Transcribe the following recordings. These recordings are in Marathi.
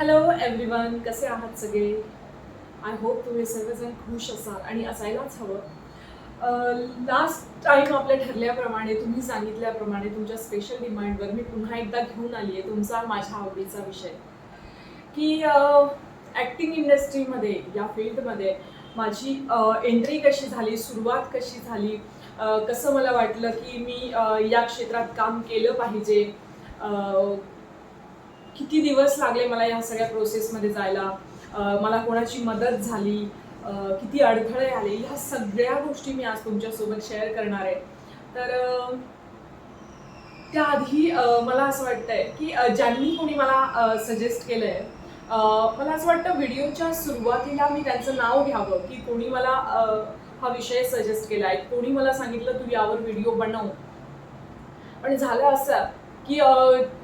हॅलो एव्हरीवन, कसे आहात सगळे? आय होप तुम्ही सर्वजण खुश असाल आणि असायलाच हवं. लास्ट टाईम आपल्या ठरल्याप्रमाणे, तुम्ही सांगितल्याप्रमाणे तुमच्या स्पेशल डिमांडवर मी पुन्हा एकदा घेऊन आली आहे तुमचा माझ्या आवडीचा विषय, की ॲक्टिंग इंडस्ट्रीमध्ये या फील्डमध्ये माझी एंट्री कशी झाली, सुरुवात कशी झाली, कसं मला वाटलं की मी या क्षेत्रात काम केलं पाहिजे, किती दिवस लागले मला या सगळ्या प्रोसेसमध्ये जायला, मला कोणाची मदत झाली, किती अडथळे आले, ह्या सगळ्या गोष्टी मी आज तुमच्यासोबत शेअर करणार आहे. तर त्याआधी मला असं वाटतंय की ज्यांनी कोणी मला सजेस्ट केलंय, मला असं वाटतं व्हिडिओच्या सुरुवातीला मी त्यांचं नाव घ्यावं, की कोणी मला हा विषय सजेस्ट केलाय, कोणी मला सांगितलं तू यावर व्हिडिओ बनव. पण झालं असं की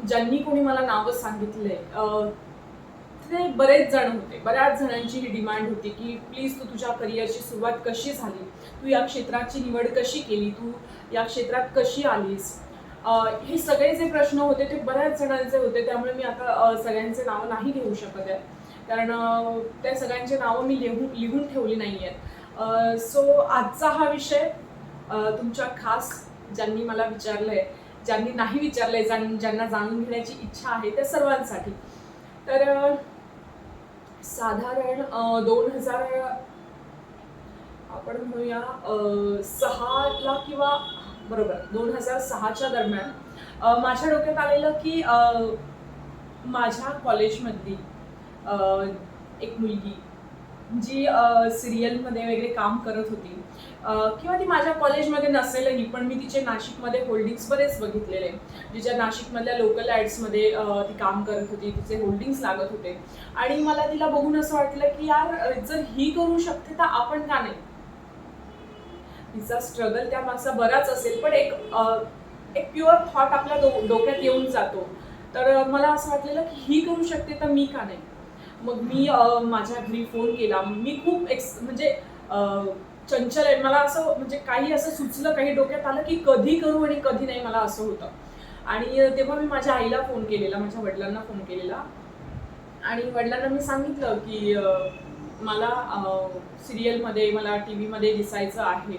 ज्यांनी कोणी मला नावं सांगितले, ते बरेच जण होते. बऱ्याच जणांची ही डिमांड होती की प्लीज तू तुझ्या करिअरची सुरुवात कशी झाली, तू या क्षेत्राची निवड कशी केली, तू या क्षेत्रात कशी आलीस. हे सगळे जे प्रश्न होते ते बऱ्याच जणांचे होते. त्यामुळे मी आता सगळ्यांचे नावं नाही घेऊ शकत आहे, कारण त्या सगळ्यांचे नावं मी लिहून ठेवली नाही आहेत. सो आजचा हा विषय तुमच्या खास ज्यांनी मला विचारलंय, ज्यांनी नाही विचारलंय, ज्यांना जाणून घेण्याची इच्छा आहे त्या सर्वांसाठी. तर साधारण 2000 आपण म्हणूया 6ला किंवा बरोबर 2006च्या दरम्यान माझ्या डोक्यात आलेलं की माझ्या कॉलेजमधली एक मुलगी जी सिरियलमध्ये वगैरे काम करत होती, किंवा ती माझ्या कॉलेजमध्ये नसेलही, पण मी तिचे नाशिकमध्ये होल्डिंग्स बरेच बघितलेले. जिच्या नाशिकमधल्या लोकल ॲड्समध्ये ती काम करत होती, तिचे होल्डिंग्स लागत होते. आणि मला तिला बघून असं वाटलं की यार, जर ही करू शकते तर आपण का नाही. तिचा स्ट्रगल त्या मागचा बराच असेल, पण एक प्युअर थॉट आपल्या डोक्यात येऊन जातो. तर मला असं वाटलेलं की ही करू शकते तर मी का नाही. मग मी माझ्या घरी फोन केला. मी खूप म्हणजे चंचल आहे. मला असं म्हणजे काही असं सुचलं, काही डोक्यात आलं की कधी करू आणि कधी नाही, मला असं होतं. आणि तेव्हा मी माझ्या आईला फोन केलेला, माझ्या वडिलांना फोन केलेला आणि वडिलांना मी सांगितलं की मला सिरियलमध्ये, मला टी व्हीमध्ये दिसायचं आहे,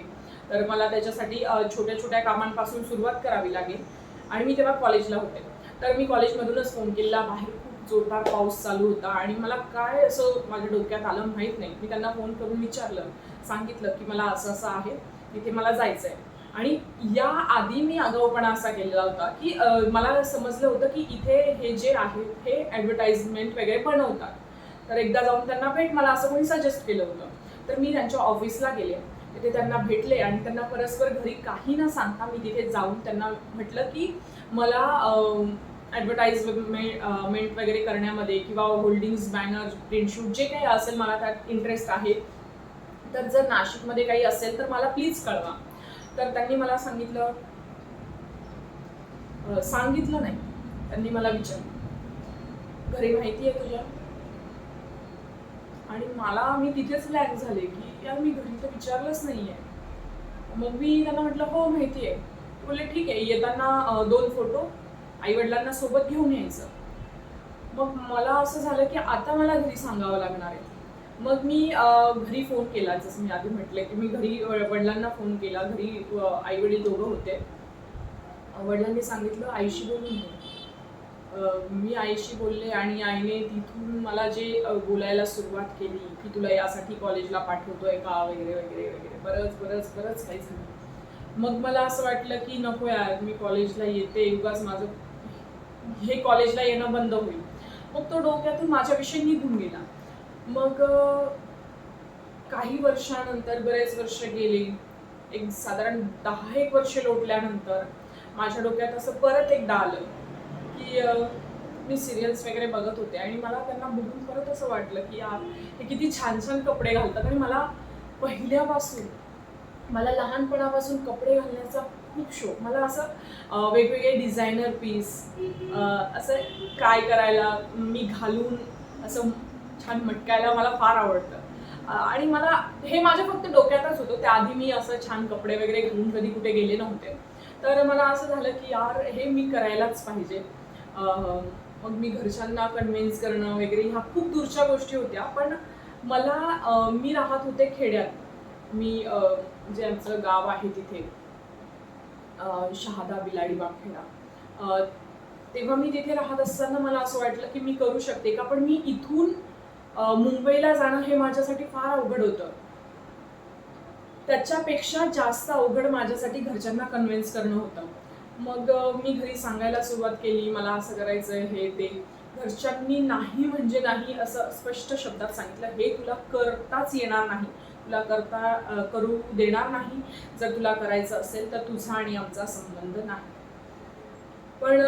तर मला त्याच्यासाठी छोट्या छोट्या कामांपासून सुरुवात करावी लागेल. आणि मी तेव्हा कॉलेजला होते. तर मी कॉलेजमधूनच फोन केला. बाहेर खूप जोरदार पाऊस चालू होता आणि मला काय असं माझ्या डोक्यात आलं माहीत नाही. मी त्यांना फोन करून विचारलं, सांगितलं की मला असं असं आहे, तिथे मला जायचं आहे. आणि या आधी मी आगाऊपणा असा केलेला होता की मला समजलं होतं की इथे हे जे आहे हे ॲडव्हर्टाइजमेंट वगैरे बनवतात, तर एकदा जाऊन त्यांना भेट, मला असं कोणी सजेस्ट केलं होतं. तर मी त्यांच्या ऑफिसला गेले, तिथे त्यांना भेटले आणि त्यांना परस्पर घरी काही न सांगता मी तिथे जाऊन त्यांना म्हटलं की मला ॲडव्हर्टाइजमेंट वगैरे करण्यामध्ये किंवा होल्डिंग्स, बॅनर, प्रिंटशूट जे काही असेल मला त्यात इंटरेस्ट आहे. तर जर नाशिकमध्ये काही असेल तर मला प्लीज कळवा. तर त्यांनी मला सांगितलं नाही, त्यांनी मला विचारलं घरी माहिती आहे तुझ्या. आणि मी तिथेच लॅग झाले की यार, मी घरी तर विचारलंच नाहीये. मग मी त्यांना म्हटलं हो माहिती आहे. बोलले ठीक आहे, येताना 2 फोटो आई वडिलांना सोबत घेऊन यायचं. मग मला असं झालं की आता मला घरी सांगावं लागणार आहे. मग मी घरी फोन केला, जसं मी आधी म्हटलं की मी घरी वडिलांना फोन केला. घरी आई वडील दोघं होते. वडिलांनी सांगितलं आईशी बोलून घे. मी आईशी बोलले आणि आईने तिथून मला जे बोलायला सुरुवात केली की तुला यासाठी कॉलेजला पाठवतोय का वगैरे वगैरे वगैरे, बरंच काही झालं. मग मला असं वाटलं की नको यार, मी कॉलेजला येते, उगाच माझं हे कॉलेजला येणं बंद होईल. मग तो डोक्यातून माझ्याविषयी निघून गेला. मग काही वर्षानंतर, बरेच वर्ष गेली, एक साधारण 10-1 वर्ष लोटल्यानंतर माझ्या डोक्यात असं परत एकदा आलं की मी सिरियल्स वगैरे बघत होते आणि मला त्यांना बघून परत असं वाटलं की यार, हे किती छान छान कपडे घालतात. आणि मला पहिल्यापासून, मला लहानपणापासून कपडे घालण्याचा खूप शौक. मला असं वेगवेगळे डिझायनर पीस असं ट्राय करायला, मी घालून असं छान मटकायला मला फार आवडतं. आणि मला हे माझ्या फक्त डोक्यातच होतं. त्याआधी मी असं छान कपडे वगैरे घालून कधी कुठे गेले नव्हते. तर मला असं झालं की यार, हे मी करायलाच पाहिजे. मग मी घरच्यांना कन्व्हिन्स करणं वगैरे ह्या खूप दूरच्या गोष्टी होत्या. पण मला मी राहत होते खेड्यात. मी जे आमचं गाव आहे तिथे शहादा बिलाडीबाग खेडा. अ, तेव्हा मी तिथे राहत असताना मला असं वाटलं की मी करू शकते का? पण मी इथून मुंबईला जाणं हे माझ्यासाठी फार अवघड होतं. त्याच्यापेक्षा जास्त अवघड माझ्यासाठी घरच्यांना कन्व्हिन्स करणं होतं. मग मी घरी सांगायला सुरुवात केली, मला असं करायचंय हे ते. घरच्यांनी नाही म्हणजे नाही असं स्पष्ट शब्दात सांगितलं, "हे तुला करताच येणार नाही. तुला करू देणार नाही. जर तुला करायचं असेल तर तुझा आणि आमचा संबंध नाही." पण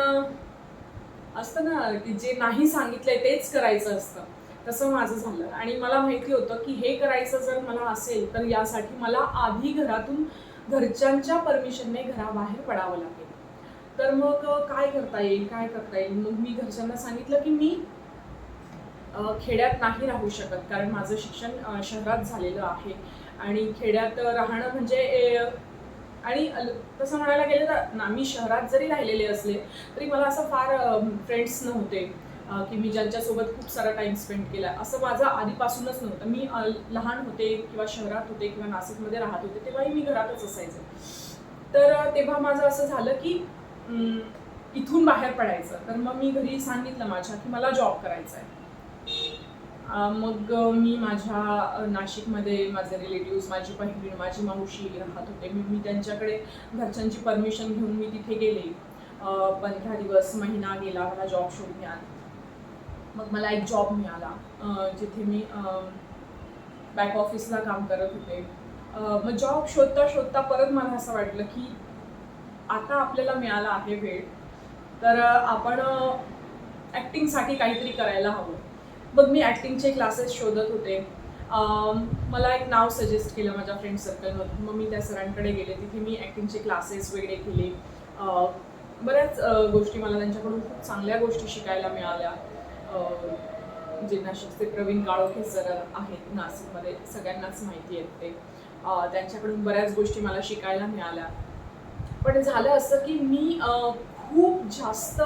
असतं ना, की जे नाही सांगितलंय तेच करायचं असतं. तसं माझं झालं आणि मला माहिती होतं, की हे करायचं जर मला असेल, तर यासाठी मला आधी घरातून घरच्यांच्या परमिशनने घराबाहेर पडावं लागेल. तर मग काय करता येईल, काय करता येईल? मग मी घरच्यांना सांगितलं, की मी खेड्यात नाही राहू शकत कारण माझं शिक्षण शहरात झालेलं आहे आणि खेड्यात राहणं म्हणजे आणि तसं म्हणायला गेलं तर ना मी शहरात जरी राहिलेले असले तरी मला असं फार फ्रेंड्स नव्हते की मी ज्यांच्यासोबत खूप सारा टाइम स्पेंड केला असं माझं आधीपासूनच नव्हतं. मी लहान होते किंवा शहरात होते किंवा नाशिकमध्ये राहत होते तेव्हाही मी घरातच असायचे. तर तेव्हा माझं असं झालं की इथून बाहेर पडायचं. तर मग मी घरी सांगितलं माझ्या की मला जॉब करायचा आहे. मग मी माझ्या नाशिकमध्ये माझे रिलेटिव्स, माझी बहीण, माझी मावशी राहत होते. मी त्यांच्याकडे घरच्यांची परमिशन घेऊन मी तिथे गेले. 15 दिवस, महिना गेला मला जॉब शोधण्यात. मग मला एक जॉब मिळाला जिथे मी बॅक ऑफिसला काम करत होते. मग जॉब शोधता शोधता परत मला असं वाटलं की आता आपल्याला मिळाला आहे वेळ, तर आपण ॲक्टिंगसाठी काहीतरी करायला हवं. मग मी ॲक्टिंगचे क्लासेस शोधत होते. मला एक नाव सजेस्ट केलं माझ्या फ्रेंड सर्कलमधून. मग मी त्या सरांकडे गेले. तिथे मी ॲक्टिंगचे क्लासेस वगैरे केले. बऱ्याच गोष्टी मला त्यांच्याकडून खूप चांगल्या गोष्टी शिकायला मिळाल्या. जे नाशिकचे प्रवीण काळोखे सर आहेत नाशिकमध्ये, सगळ्यांनाच माहिती आहेत ते. त्यांच्याकडून बऱ्याच गोष्टी मला शिकायला मिळाल्या. पण झालं असं की मी खूप जास्त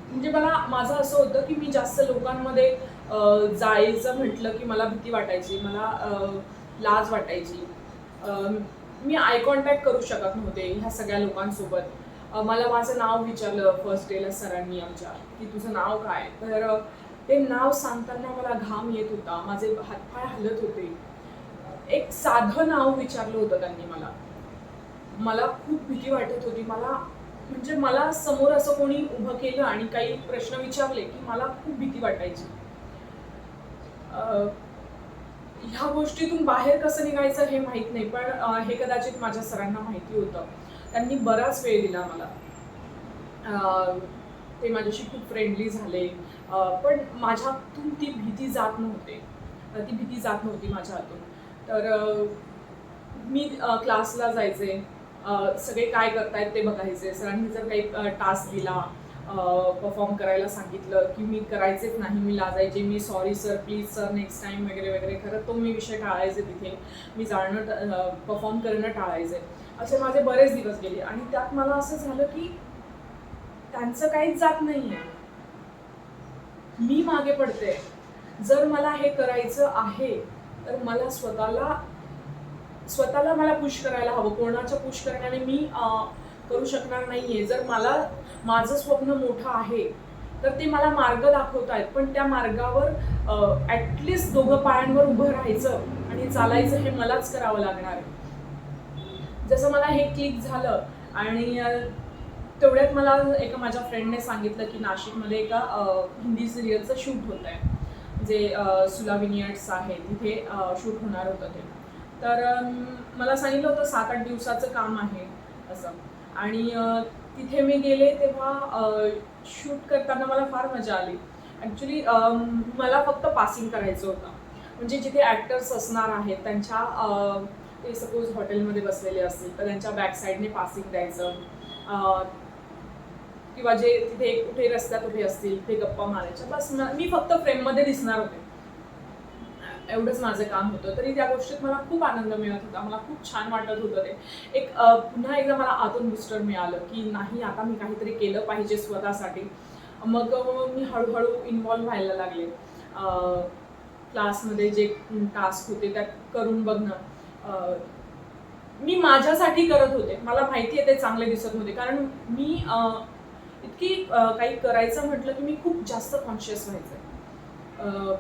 म्हणजे माझं असं होतं की मी जास्त लोकांमध्ये जायचं म्हटलं की मला भीती वाटायची, मला लाज वाटायची. अ, मी आय कॉन्टॅक्ट करू शकत नव्हते ह्या सगळ्या लोकांसोबत. मला माझं नाव विचारलं फर्स्ट डेला सरांनी आमच्या, की तुझं नाव काय? तर ते नाव सांगताना मला घाम येत होता, माझे हातपाय हलत होते. एक साधं नाव विचारलं होतं त्यांनी मला. मला खूप भीती वाटत होती. म्हणजे मला समोर असं कोणी उभं केलं आणि काही प्रश्न विचारले, की मला खूप भीती वाटायची. ह्या गोष्टीतून बाहेर कसं निघायचं हे माहीत नाही. पण हे कदाचित माझ्या सरांना माहिती होतं. त्यांनी बराच वेळ दिला मला. ते माझ्याशी खूप फ्रेंडली झाले. पण माझ्यातून ती भीती जात नव्हती माझ्या हातून. तर मी क्लासला जायचे. सगळे काय करतायत ते बघायचे. सरांनी जर काही टास्क दिला, परफॉर्म करायला सांगितलं, की मी करायचेच नाही. मी लाजायचे. मी sorry sir, please sir, next time वगैरे वगैरे करत तो मी विषय टाळायचे तिथे. मी परफॉर्म करणं टाळायचे. असे माझे बरेच दिवस गेले आणि त्यात मला असं झालं की त्यांचं काहीच जात नाहीये. मी मागे पडते. जर मला हे करायचं आहे तर मला स्वतःला मला पुश करायला हवं. कोणाच्या पुश करण्याने मी करू शकणार नाहीये. जर माझं स्वप्न मोठं आहे तर ते मला मार्ग दाखवतायत, पण त्या मार्गावर ॲटलिस्ट दोघं पायांवर उभं राहायचं आणि चालायचं हे मलाच करावं लागणार आहे. जसं मला हे क्लिक झालं आणि तेवढ्यात मला एका माझ्या फ्रेंडने सांगितलं की नाशिकमध्ये एका हिंदी सिरियलचं शूट होत आहे, जे सुला विनियर्ड्स आहे तिथे शूट होणार होतं ते. तर मला सांगितलं होतं 7-8 दिवसाचं काम आहे असं. आणि तिथे मी गेले तेव्हा शूट करताना मला फार मजा आली. ॲक्च्युली मला फक्त पासिंग करायचं होतं. म्हणजे जिथे ॲक्टर्स असणार आहेत त्यांच्या ते सपोज हॉटेलमध्ये बसलेले असतील तर त्यांच्या बॅक साईडने पासिंग द्यायचं. किंवा जे तिथे कुठे रस्त्यात उभे असतील ते गप्पा मारायच्या. बस मी फक्त फ्रेममध्ये दिसणार होते. एवढंच माझं काम होतं. तरी त्या गोष्टीत मला खूप आनंद मिळत होता. मला खूप छान वाटत होतं ते. एक पुन्हा एकदा मला आतून बूस्टर मिळालं, की नाही आता मी काहीतरी केलं पाहिजे स्वतःसाठी. मग मी हळू-हळू इन्व्हॉल्व व्हायला लागले. क्लासमध्ये जे टास्क होते त्यात करून बघणं. मी माझ्यासाठी करत होते. मला माहिती आहे ते चांगले दिसत नव्हते. कारण मी इतकी काही करायचं म्हटलं, की मी खूप जास्त कॉन्शियस व्हायचे.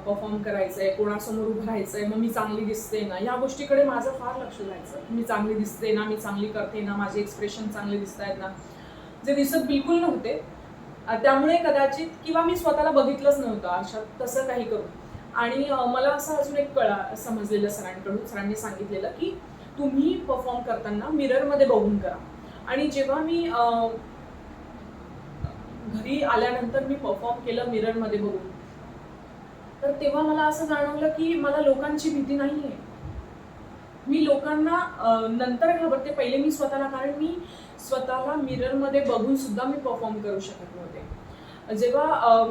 परफॉर्म करायचंय, कोणासमोर उभं राहायचंय, मग मी चांगली दिसते ना, या गोष्टीकडे माझं फार लक्ष जायचं. मी चांगली दिसते ना, मी चांगली करते ना, माझे एक्सप्रेशन चांगले दिसतायत ना, जे दिसत बिलकुल नव्हते. त्यामुळे कदाचित किंवा मी स्वतःला बघितलंच नव्हतं अशा तसं काही करून. आणि मला असं अजून एक समजलेलं सरांकडून. सरांनी सांगितलेलं, की तुम्ही परफॉर्म करताना मिररमध्ये बघून करा. आणि जेव्हा मी घरी आल्यानंतर मी परफॉर्म केलं मिररमध्ये बघून, तर तेव्हा मला असं जाणवलं, की मला लोकांची भीती नाहीये. मी लोकांना नंतर घाबरते, पहिले मी स्वतःला. कारण मी स्वतःला मिररमध्ये बघून सुद्धा मी परफॉर्म करू शकत नव्हते. जेव्हा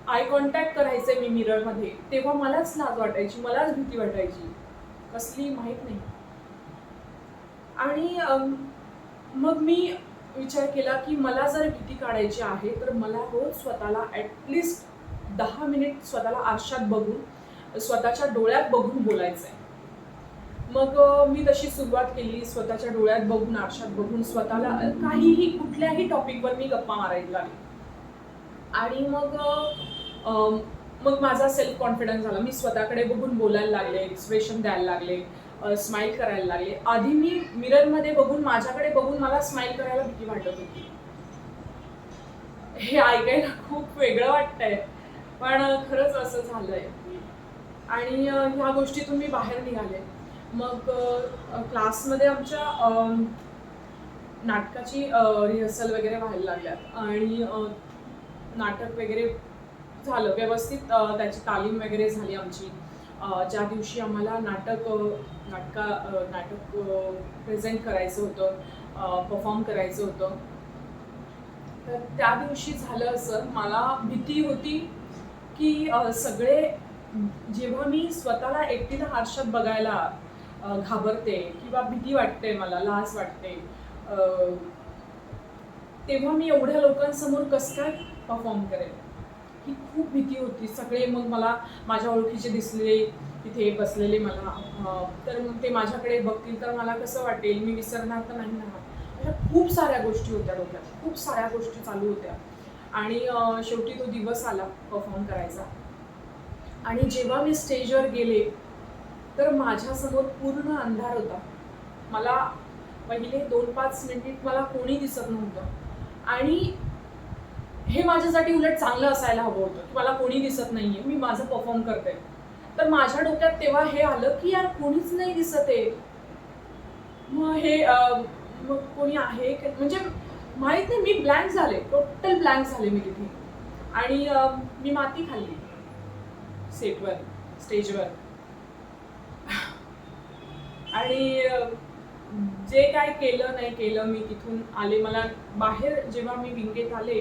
आय कॉन्टॅक्ट करायचे मी मिररमध्ये, तेव्हा मलाच लाज वाटायची, मलाच भीती वाटायची, कसली माहीत नाही. आणि मग मी विचार केला, की मला जर भीती काढायची आहे, तर मला रोज स्वतःला ॲटलिस्ट 10 मिनिट स्वतःला आरशात बघून, स्वतःच्या डोळ्यात बघून बोलायचंय. मग मी तशी सुरुवात केली. स्वतःच्या डोळ्यात बघून, आरशात बघून स्वतःला काहीही, कुठल्याही टॉपिकवर मी गप्पा मारायला लागले. आणि मग माझा सेल्फ कॉन्फिडन्स झाला. मी स्वतःकडे बघून बोलायला लागले, एक्सप्रेशन द्यायला लागले, स्माईल करायला लागले. आधी मी मिररमध्ये बघून, माझ्याकडे बघून मला स्माईल करायला भीती वाटत होती. हे ऐकायला खूप वेगळं वाटतंय, पण खरंच असं झालंय. आणि ह्या गोष्टीतून मी बाहेर निघाले. मग क्लासमध्ये आमच्या नाटकाची रिहर्सल वगैरे व्हायला लागल्यात. आणि नाटक वगैरे झालं व्यवस्थित. त्याची तालीम वगैरे झाली आमची. ज्या दिवशी आम्हाला नाटक प्रेझेंट करायचं होतं, परफॉर्म करायचं होतं, तर त्या दिवशी झालं असं, मला भीती होती की सगळे, जेव्हा मी स्वतःला एकटीला आरशात बघायला घाबरते किंवा भीती वाटते, मला लाज वाटते, तेव्हा मी एवढ्या लोकांसमोर कसं काय परफॉर्म करेल, ही खूप भीती होती. सगळे मग मला माझ्या ओळखीचे दिसले तिथे बसलेले मला, तर मग ते माझ्याकडे बघतील तर मला कसं वाटेल, मी विसरणार तर नाही ना. अशा खूप साऱ्या गोष्टी होत्या डोक्यात, खूप साऱ्या गोष्टी चालू होत्या. आणि शेवटी तो दिवस आला परफॉर्म करायचा. आणि जेव्हा मी स्टेजवर गेले, तर माझ्यासमोर पूर्ण अंधार होता. मला पहिले 2-5 मिनिट मला कोणी दिसत नव्हतं. आणि हे माझ्यासाठी उलट चांगलं असायला हवं होतं, की मला कोणी दिसत नाहीये, मी माझं परफॉर्म करते. तर माझ्या डोक्यात तेव्हा हे आलं, की यार कोणीच नाही दिसत आहे. मग कोणी आहे म्हणजे माहित नाही. मी ब्लँक झाले, टोटल ब्लँक झाले मी तिथे. आणि मी माती खाल्ली सेटवर, स्टेजवर. आणि जे काय केलं नाही केलं, मी तिथून आले. मला बाहेर जेव्हा मी विंगेत आले,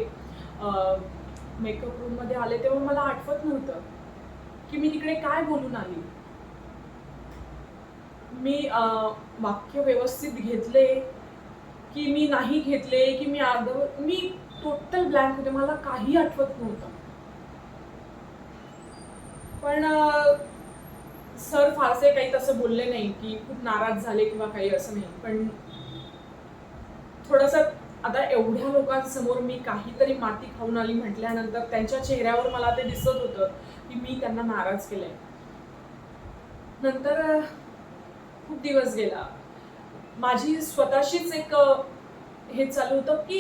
मेकअप रूममध्ये आले, तेव्हा मला आठवत नव्हतं की मी तिकडे काय बोलून आली. मी वाक्य व्यवस्थित घेतले की मी नाही घेतले, की मी टोटल ब्लँक होते. मला काही आठवत नव्हतं. पण सर फारसे काही तसं बोलले नाही की खूप नाराज झाले किंवा काही असं नाही. पण थोडंसं, आता एवढ्या लोकांसमोर मी काहीतरी माती खाऊन आली म्हटल्यानंतर त्यांच्या चेहऱ्यावर मला ते दिसत होतं की मी त्यांना नाराज केलंय. नंतर खूप दिवस गेला. माझी स्वतःशीच एक हे चालू होतं की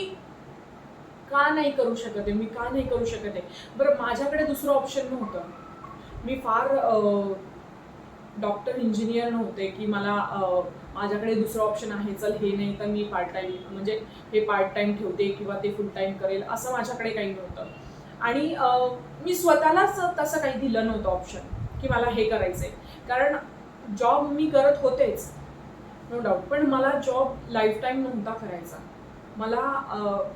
का नाही करू शकत आहे, मी का नाही करू शकत आहे. बरं, माझ्याकडे दुसरं ऑप्शन नव्हतं. मी फार डॉक्टर, इंजिनियर नव्हते की मला माझ्याकडे दुसरं ऑप्शन आहे, चल हे नाही तर मी पार्ट टाइम, म्हणजे हे पार्ट टाइम ठेवते किंवा ते फुल टाइम करेल, असं माझ्याकडे काही नव्हतं. आणि मी स्वतःलाच तसं काही दिलं नव्हतं ऑप्शन की मला हे करायचंय. कारण जॉब मी करत होतेच, नो डाऊट, पण मला जॉब लाईफ टाईम नव्हता करायचा. मला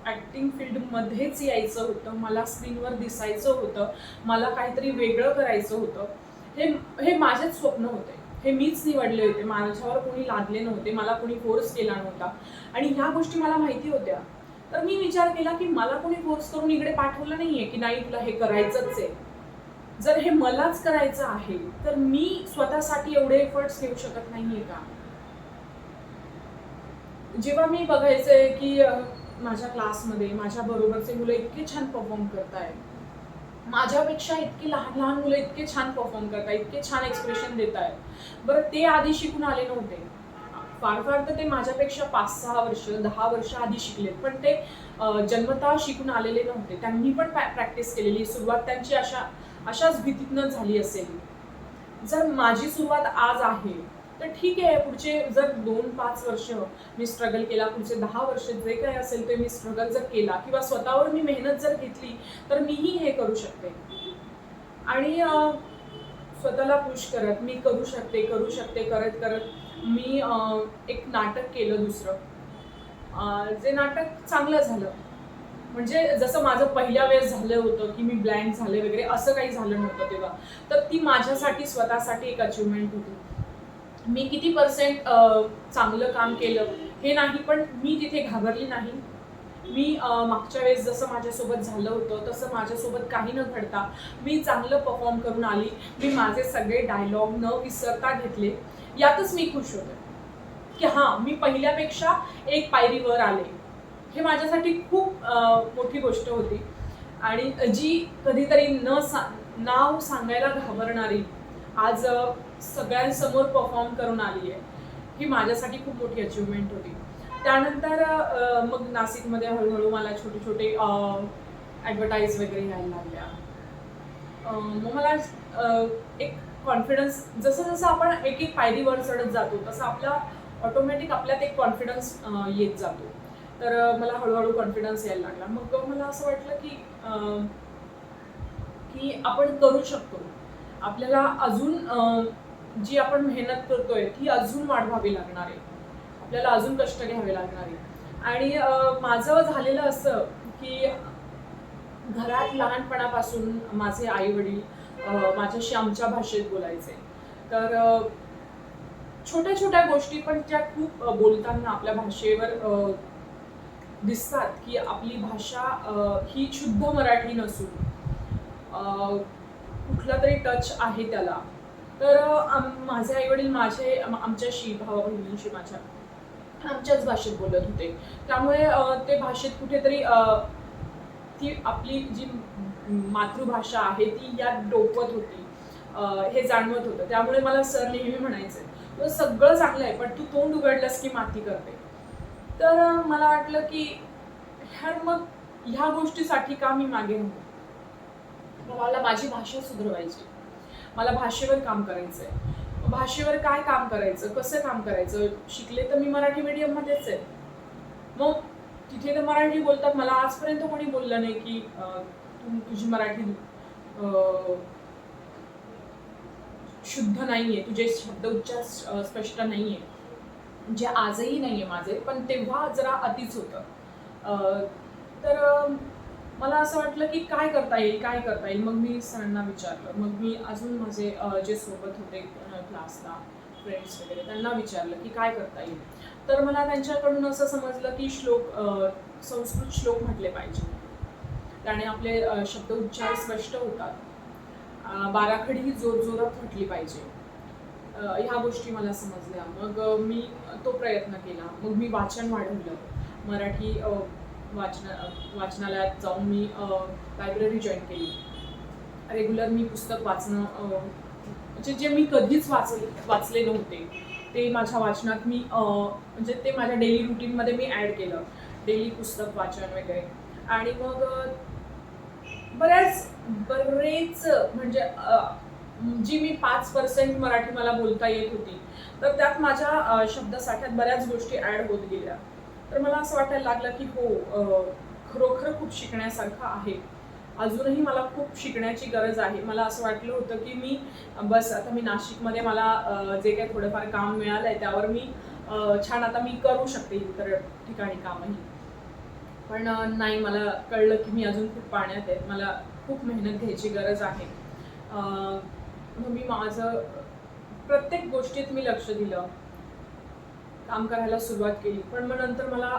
ॲक्टिंग फील्डमध्येच यायचं होतं, मला स्क्रीनवर दिसायचं होतं, मला काहीतरी वेगळं करायचं होतं. हे हे माझेच स्वप्न होते, हे मीच निवडले होते, माझ्यावर कोणी लादले नव्हते, मला कोणी फोर्स केला नव्हता आणि ह्या गोष्टी मला माहिती होत्या. तर मी विचार केला की मला कोणी फोर्स करून इकडे पाठवलं नाहीये की नाही तुला हे करायचंच आहे. जर हे मलाच करायचं आहे तर मी स्वतःसाठी एवढे एफर्ट्स घेऊ शकत नाहीये का? जेव्हा मी बघायचंय की माझ्या क्लासमध्ये माझ्या बरोबरचे मुलं इतके छान परफॉर्म करतायत, माझ्यापेक्षा इतकी लहान लहान मुलं इतके छान परफॉर्म करतायत, इतके छान एक्सप्रेशन देत आहेत. बरं ते आधी शिकून आले नव्हते, फार फार तर ते माझ्यापेक्षा 5-6 वर्ष 10 वर्ष आधी शिकलेत, पण ते जन्मतः शिकून आलेले नव्हते. त्यांनी पण प्रॅक्टिस केलेली. सुरुवात त्यांची अशाच भीतीतनं झाली असेल. जर माझी सुरुवात आज आहे तर ठीक आहे, पुढचे जर 2-5 वर्ष मी स्ट्रगल केला, पुढचे 10 वर्ष जे काही असेल ते मी स्ट्रगल जर केला किंवा स्वतःवर मी मेहनत जर घेतली तर मीही हे करू शकते. आणि स्वतःला पुश करत मी करू शकते करत करत मी एक नाटक केलं दुसरं. जे नाटक चांगलं झालं. म्हणजे जसं माझं पहिल्या वेळेस झालं होतं की मी ब्लँक झाले वगैरे, असं काही झालं नव्हतं तेव्हा. तर ती माझ्यासाठी स्वतःसाठी एक अचिव्हमेंट होती. मी किती पर्सेंट चांगलं काम केलं हे नाही, पण मी तिथे घाबरली नाही. मी मागच्या वेळेस जसं माझ्यासोबत झालं होतं तसं माझ्यासोबत काही न घडता मी चांगलं परफॉर्म करून आली. मी माझे सगळे डायलॉग न विसरता घेतले. यातच मी खुश होते की हां, मी पहिल्यापेक्षा एक पायरी वर आले. हे माझ्यासाठी खूप मोठी गोष्ट होती. आणि जी कधीतरी नाव सांगायला घाबरणारी आज सगळ्यांसमोर परफॉर्म करून आली आहे, ही माझ्यासाठी खूप मोठी अचिव्हमेंट होती. त्यानंतर मग नाशिकमध्ये हळूहळू मला छोटे छोटे ॲडव्हर्टाईज वगैरे यायला लागल्या. मग मला एक कॉन्फिडन्स, जसं जसं आपण एक एक पायरी वर चढत जातो तसं ऑटोमॅटिक आपल्यात एक कॉन्फिडन्स येत जातो. तर मला हळूहळू कॉन्फिडन्स यायला लागला. मग मला असं वाटलं की आपण करू शकतो. आपल्याला अजून जी आपण मेहनत करतोय ती अजून वाढवावी लागणार आहे. आपल्याला अजून कष्ट घ्यावे लागणार आहे. आणि माझं झालेलं असं की घरात लहानपणापासून माझे आई-वडील माझ्याशी आमच्या भाषेत बोलायचे. तर छोट्या छोट्या गोष्टी पण त्या खूप बोलताना आपल्या भाषेवर दिसतात की आपली भाषा ही शुद्ध मराठी नसून कुठला तरी टच आहे त्याला. तर माझे आई-वडील आमच्याशी भावा-बहिणींशी आमच्याच भाषेत बोलत होते. त्यामुळे ते भाषेत कुठेतरी ती आपली जी मातृभाषा आहे ती यात डोकवत होती, हे जाणवत होतं. त्यामुळे मला सर नेहमी म्हणायचे, "तुझं सगळं चांगलं आहे, पण तू तोंड उघडलंस की माती करते." तर मला वाटलं की मग ह्या गोष्टीसाठी का मी मागे राहू? मला माझी भाषा सुधारायची. मला भाषेवर काम करायचंय. भाषेवर काय काम करायचं? कसं काम करायचं? शिकले तर मी मराठी मीडियममध्येच आहे. मग तिथे तर मराठी बोलतात. मला आजपर्यंत कोणी बोललं नाही की तुझी मराठी अ, शुद्ध नाहीये, तुझे शब्द उच्चार स्पष्ट नाहीये. जे आजही नाहीये माझे, पण तेव्हा जरा अतिच होतं. तर मला असं वाटलं की काय करता येईल, काय करता येईल? मग मी सरांना विचारलं. मग मी अजून माझे जे सोबत होते क्लासला फ्रेंड्स वगैरे, त्यांना विचारलं की काय करता येईल? तर मला त्यांच्याकडून असं समजलं की संस्कृत श्लोक म्हटले पाहिजे. त्याने आपले शब्द उच्चार स्पष्ट होतात. बाराखडी ही जोरजोरात म्हटली पाहिजे. ह्या गोष्टी मला समजल्या. मग मी तो प्रयत्न केला. मग मी वाचन वाढवलं. मराठी वाचनालयात जाऊन मी लायब्ररी जॉईन केली. रेग्युलर मी पुस्तक वाचणं, म्हणजे जे मी कधीच वाचले नव्हते ते माझ्या वाचनात मी म्हणजे ते माझ्या डेली रुटीनमध्ये मी ॲड केलं. डेली पुस्तक वाचन वगैरे. आणि मग बरेच म्हणजे जी मी 5% मराठी मला बोलता येत होती, तर त्यात माझ्या शब्दसाठ्यात बऱ्याच गोष्टी ॲड होत गेल्या. तर मला असं वाटायला लागलं की हो, खरोखर खूप शिकण्यासारखं आहे. अजूनही मला खूप शिकण्याची गरज आहे. मला असं वाटलं होतं की आता मी नाशिकमध्ये मला जे काही थोडंफार काम मिळालंय त्यावर मी छान आता मी करू शकते इतर ठिकाणी कामही. पण नाही, मला कळलं की मी अजून खूप पाण्यात आहे. मला खूप मेहनत घ्यायची गरज आहे. मग मी माझं प्रत्येक गोष्टीत मी लक्ष दिलं, काम करायला सुरुवात केली. पण मग नंतर मला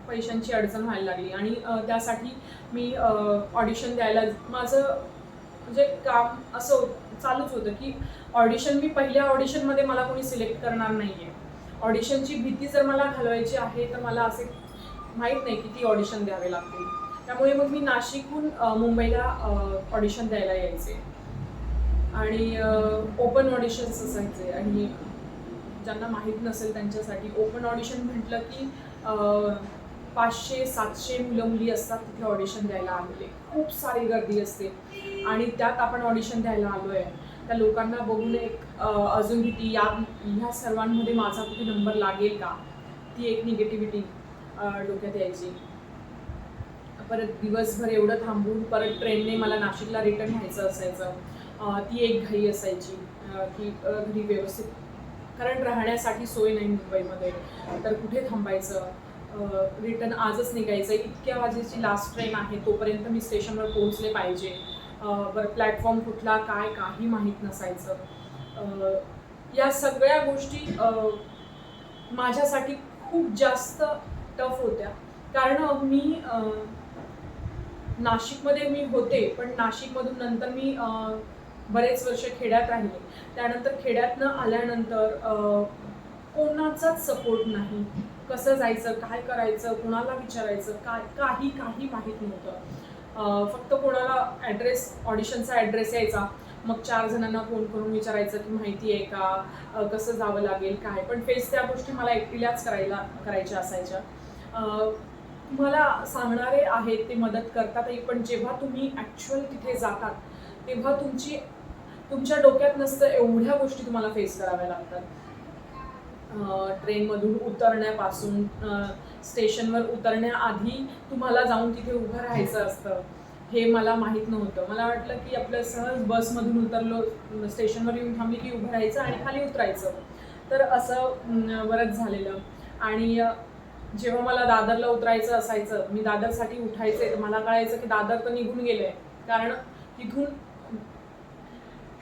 पैशांची अडचण व्हायला लागली आणि त्यासाठी मी ऑडिशन द्यायला माझं म्हणजे काम असं चालूच होतं, की ऑडिशन मी पहिल्या ऑडिशनमध्ये मला कोणी सिलेक्ट करणार नाही आहे. ऑडिशनची भीती जर मला घालवायची आहे, तर मला असे माहीत नाही किती ऑडिशन द्यावे लागतील. त्यामुळे मग मी नाशिकहून मुंबईला ऑडिशन द्यायला यायचे आणि ओपन ऑडिशन्स असायचे आणि ज्यांना माहीत नसेल त्यांच्यासाठी ओपन ऑडिशन म्हटलं की 500-700 मुलं मुली असतात तिथे ऑडिशन द्यायला आलेले. खूप सारी गर्दी असते आणि त्यात आपण ऑडिशन द्यायला आलो आहे. त्या लोकांना बघून एक अजून भीती ह्या सर्वांमध्ये माझा कुठे नंबर लागेल का? ती एक निगेटिव्हिटी डोक्यात यायची. परत दिवसभर एवढं थांबून परत ट्रेनने मला नाशिकला रिटर्न व्हायचं असायचं. ती एक घाई असायची की घरी व्यवस्थित कारण राहण्यासाठी सोय नाही मुंबईमध्ये, तर कुठे थांबायचं, रिटर्न आजच निघायचं, इतक्या वाजेची लास्ट ट्रेन आहे तोपर्यंत मी स्टेशनवर पोहोचले पाहिजे. बरं प्लॅटफॉर्म कुठला काय काही माहीत नसायचं. या सगळ्या गोष्टी माझ्यासाठी खूप जास्त टफ होत्या कारण मी नाशिकमध्ये मी होते, पण नाशिकमधून नंतर मी बरेच वर्ष खेड्यात राहिले. त्यानंतर खेड्यातनं आल्यानंतर कोणाचाच सपोर्ट नाही. कसं जायचं, काय करायचं, कोणाला विचारायचं, काही माहीत नव्हतं. फक्त कोणाला ऑडिशनचा ॲड्रेस यायचा, मग 4 जणांना फोन करून विचारायचं की माहिती आहे का, कसं जावं लागेल काय. पण फेस त्या गोष्टी मला एकटीलाच करायच्या असायच्या. तुम्हाला सांगणारे आहेत ते मदत करतातही, पण जेव्हा तुम्ही ॲक्च्युअल तिथे जातात तेव्हा तुमच्या डोक्यात नसतं एवढ्या गोष्टी तुम्हाला फेस कराव्या लागतात. ट्रेनमधून उतरण्यापासून स्टेशनवर उतरण्याआधी तुम्हाला जाऊन तिथे उभं राहायचं असतं. हे मला माहीत नव्हतं. मला वाटलं की आपलं सहज बसमधून उतरलो, स्टेशनवर येऊन थांबली की उभं राहायचं आणि खाली उतरायचं. तर असं बरंच झालेलं. आणि जेव्हा मला दादरला उतरायचं असायचं, मी दादरसाठी उठायचे, तर मला कळायचं की दादर तर निघून गेलं आहे. कारण तिथून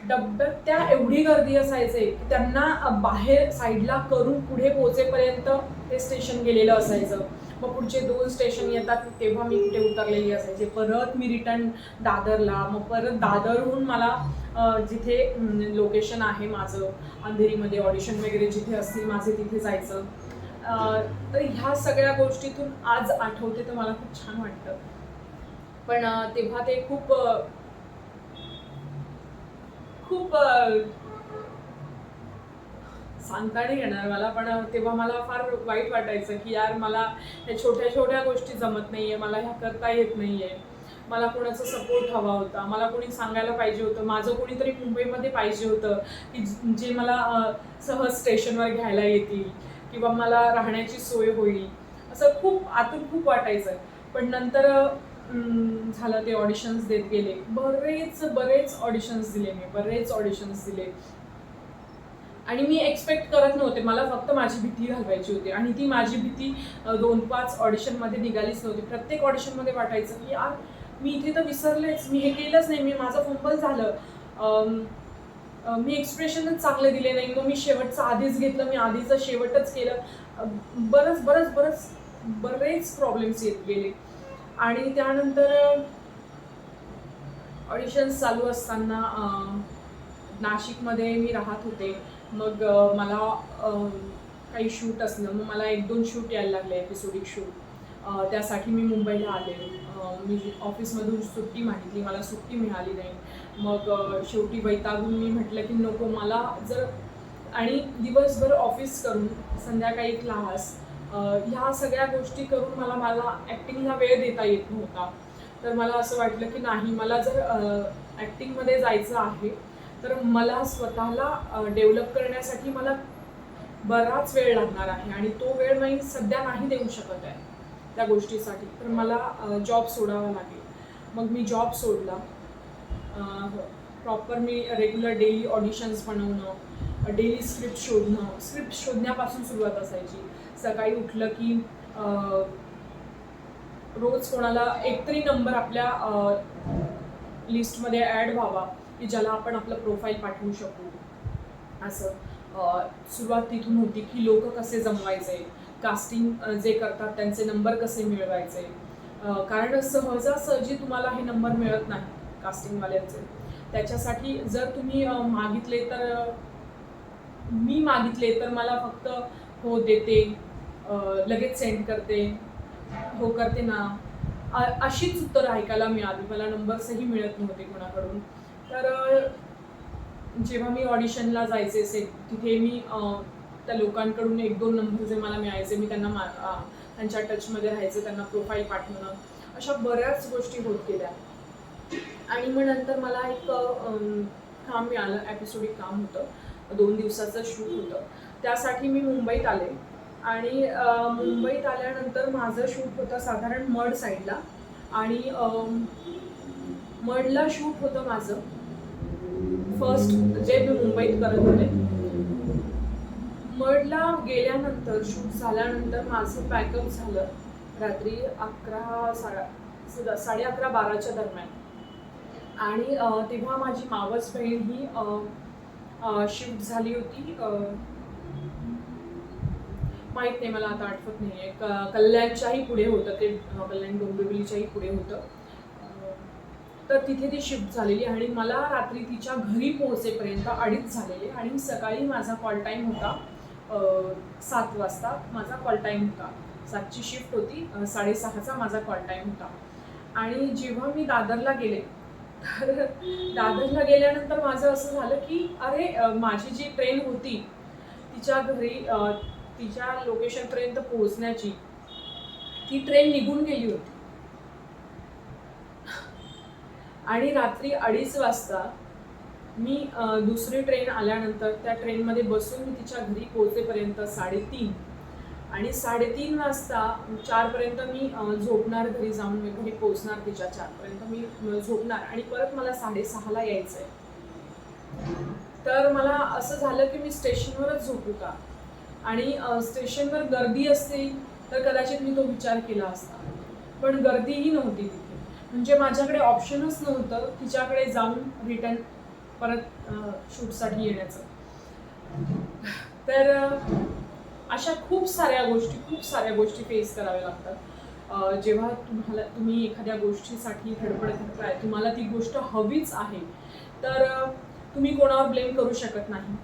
डब्यात त्या एवढी गर्दी असायचे की त्यांना बाहेर साईडला करून पुढे पोहोचेपर्यंत ते स्टेशन गेलेलं असायचं. मग पुढचे 2 स्टेशन येतात तेव्हा मी कुठे उतरलेली असायचे. परत मी रिटर्न दादरला, मग परत दादरहून मला जिथे लोकेशन आहे माझं अंधेरीमध्ये ऑडिशन वगैरे जिथे असतील माझे तिथे जायचं. तर ह्या सगळ्या गोष्टीतून आज आठवते तर मला खूप छान वाटतं. पण तेव्हा ते खूप सांगता नाही येणार मला, पण तेव्हा मला फार वाईट वाटायचं की यार मला ह्या छोट्या गोष्टी जमत नाहीये, मला ह्या करता येत नाहीये. मला कोणाचा सपोर्ट हवा होता, मला कोणी सांगायला पाहिजे होतं, माझं कोणीतरी मुंबईमध्ये पाहिजे होतं की जे मला सहज स्टेशनवर घ्यायला येतील किंवा मला राहण्याची सोय होईल. असं आतून खूप वाटायचं. पण नंतर झालं ते ऑडिशन्स देत गेले. बरेच ऑडिशन्स दिले आणि मी एक्सपेक्ट करत नव्हते. मला फक्त माझी भीती घालवायची होती आणि ती माझी भीती 2-5 ऑडिशनमध्ये निघालीच नव्हती. प्रत्येक ऑडिशनमध्ये वाटायचं की यार मी इथे तर विसरलेच, मी हे केलंच नाही, माझं फंबल झालं, मी एक्सप्रेशनच चांगले दिले नाही, मग मी शेवटचं आधीच घेतलं, मी आधीचं शेवटच केलं. बरेच प्रॉब्लेम्स येत गेले. आणि त्यानंतर ऑडिशन्स चालू असताना नाशिकमध्ये मी राहत होते. मग मला काही शूट असलं, मग मला 1-2 शूट यायला लागले, एपिसोडिक शूट. त्यासाठी मी मुंबईला आले. मी ऑफिसमधून सुट्टी मागितली, मला सुट्टी मिळाली नाही. मग शेवटी वैतागून मी म्हटलं की नको मला आणि दिवसभर ऑफिस करून संध्याकाळी क्लास, ह्या सगळ्या गोष्टी करून मला ॲक्टिंगला वेळ देता येत नव्हता. तर मला असं वाटलं की नाही, मला जर ॲक्टिंगमध्ये जायचं आहे तर मला स्वतःला डेव्हलप करण्यासाठी मला बराच वेळ लागणार आहे आणि तो वेळ मी सध्या नाही देऊ शकत आहे त्या गोष्टीसाठी. तर मला जॉब सोडावा लागेल. मग मी जॉब सोडला. प्रॉपर मी रेग्युलर डेली ऑडिशन्स बनवणं, डेली स्क्रिप्ट शोधण्यापासून सुरुवात असायची. सकाळी उठलं की रोज कोणाला एकतरी नंबर आपल्या लिस्टमध्ये ॲड व्हावा की ज्याला आपण आपलं प्रोफाईल पाठवू शकू. असं सुरुवात तिथून होती की लोक कसे जमवायचे, कास्टिंग जे करतात त्यांचे नंबर कसे मिळवायचे. कारण सहजासहजी तुम्हाला हे नंबर मिळत नाही कास्टिंगवाल्यांचे. त्याच्यासाठी जर तुम्ही मागितले तर मी मागितले तर मला फक्त हो देते, लगेच सेंड करते, हो करते ना, अशीच उत्तरं ऐकायला मिळाली. मला नंबर्सही मिळत नव्हते कोणाकडून. तर जेव्हा मी ऑडिशनला जायचे तिथे मी त्या लोकांकडून 1-2 नंबर जे मला मिळायचे मी त्यांना त्यांच्या टचमध्ये राहायचं, त्यांना प्रोफाईल पाठवणं, अशा बऱ्याच गोष्टी होत गेल्या. आणि मग नंतर मला एक काम मिळालं, एपिसोडिक काम होतं, 2 दिवसाचं शूट होतं. त्यासाठी मी मुंबईत आले आणि मुंबईत आल्यानंतर माझं शूट होतं साधारण मड साईडला. आणि मडला शूट होतं माझं फर्स्ट जे मी मुंबईत करत होते. मडला गेल्यानंतर शूट झाल्यानंतर माझं पॅकअप झालं रात्री 11:30-12च्या दरम्यान. आणि तेव्हा माझी मावस बहीण ही शिफ्ट झाली होती. माहीत नाही, मला आता आठवत नाही आहे. कल्याणच्याही पुढे होतं ते, कल्याण डोंबिवलीच्याही पुढे होतं. तर तिथे ती शिफ्ट झालेली आणि मला रात्री तिच्या घरी पोहोचेपर्यंत 2:30 झालेले. आणि सकाळी माझा कॉल टाईम होता 7 वाजता माझा कॉल टाईम होता. 7ची शिफ्ट होती, 6:30चा माझा कॉल टाईम होता. आणि जेव्हा मी दादरला गेले तर दादरला गेल्यानंतर माझं असं झालं की अरे माझी जी ट्रेन होती तिच्या घरी तिच्या लोकेशनपर्यंत पोहोचण्याची, ती ट्रेन निघून गेली होती. आणि रात्री 2:30 वाजता मी दुसरी ट्रेन आल्यानंतर त्या ट्रेनमध्ये बसून मी तिच्या घरी पोहोचेपर्यंत 3:30. आणि 3:30 वाजता 4पर्यंत मी झोपणार, घरी जाऊन मी घरी पोहोचणार तिच्या 4पर्यंत मी झोपणार आणि परत मला 6:30ला यायचं आहे. तर मला असं झालं की मी स्टेशनवरच झोपू का. आणि स्टेशनवर गर्दी असते तर कदाचित मी तो विचार केला असता, पण गर्दीही नव्हती तिथे. म्हणजे माझ्याकडे ऑप्शनच नव्हतं तिच्याकडे जाऊन रिटर्न परत शूटसाठी येण्याचं. तर अशा खूप साऱ्या गोष्टी फेस कराव्या लागतात. जेव्हा तुम्ही एखाद्या गोष्टीसाठी धडपड करताय, तुम्हाला ती गोष्ट हवीच आहे, तर तुम्ही कोणावर ब्लेम करू शकत नाही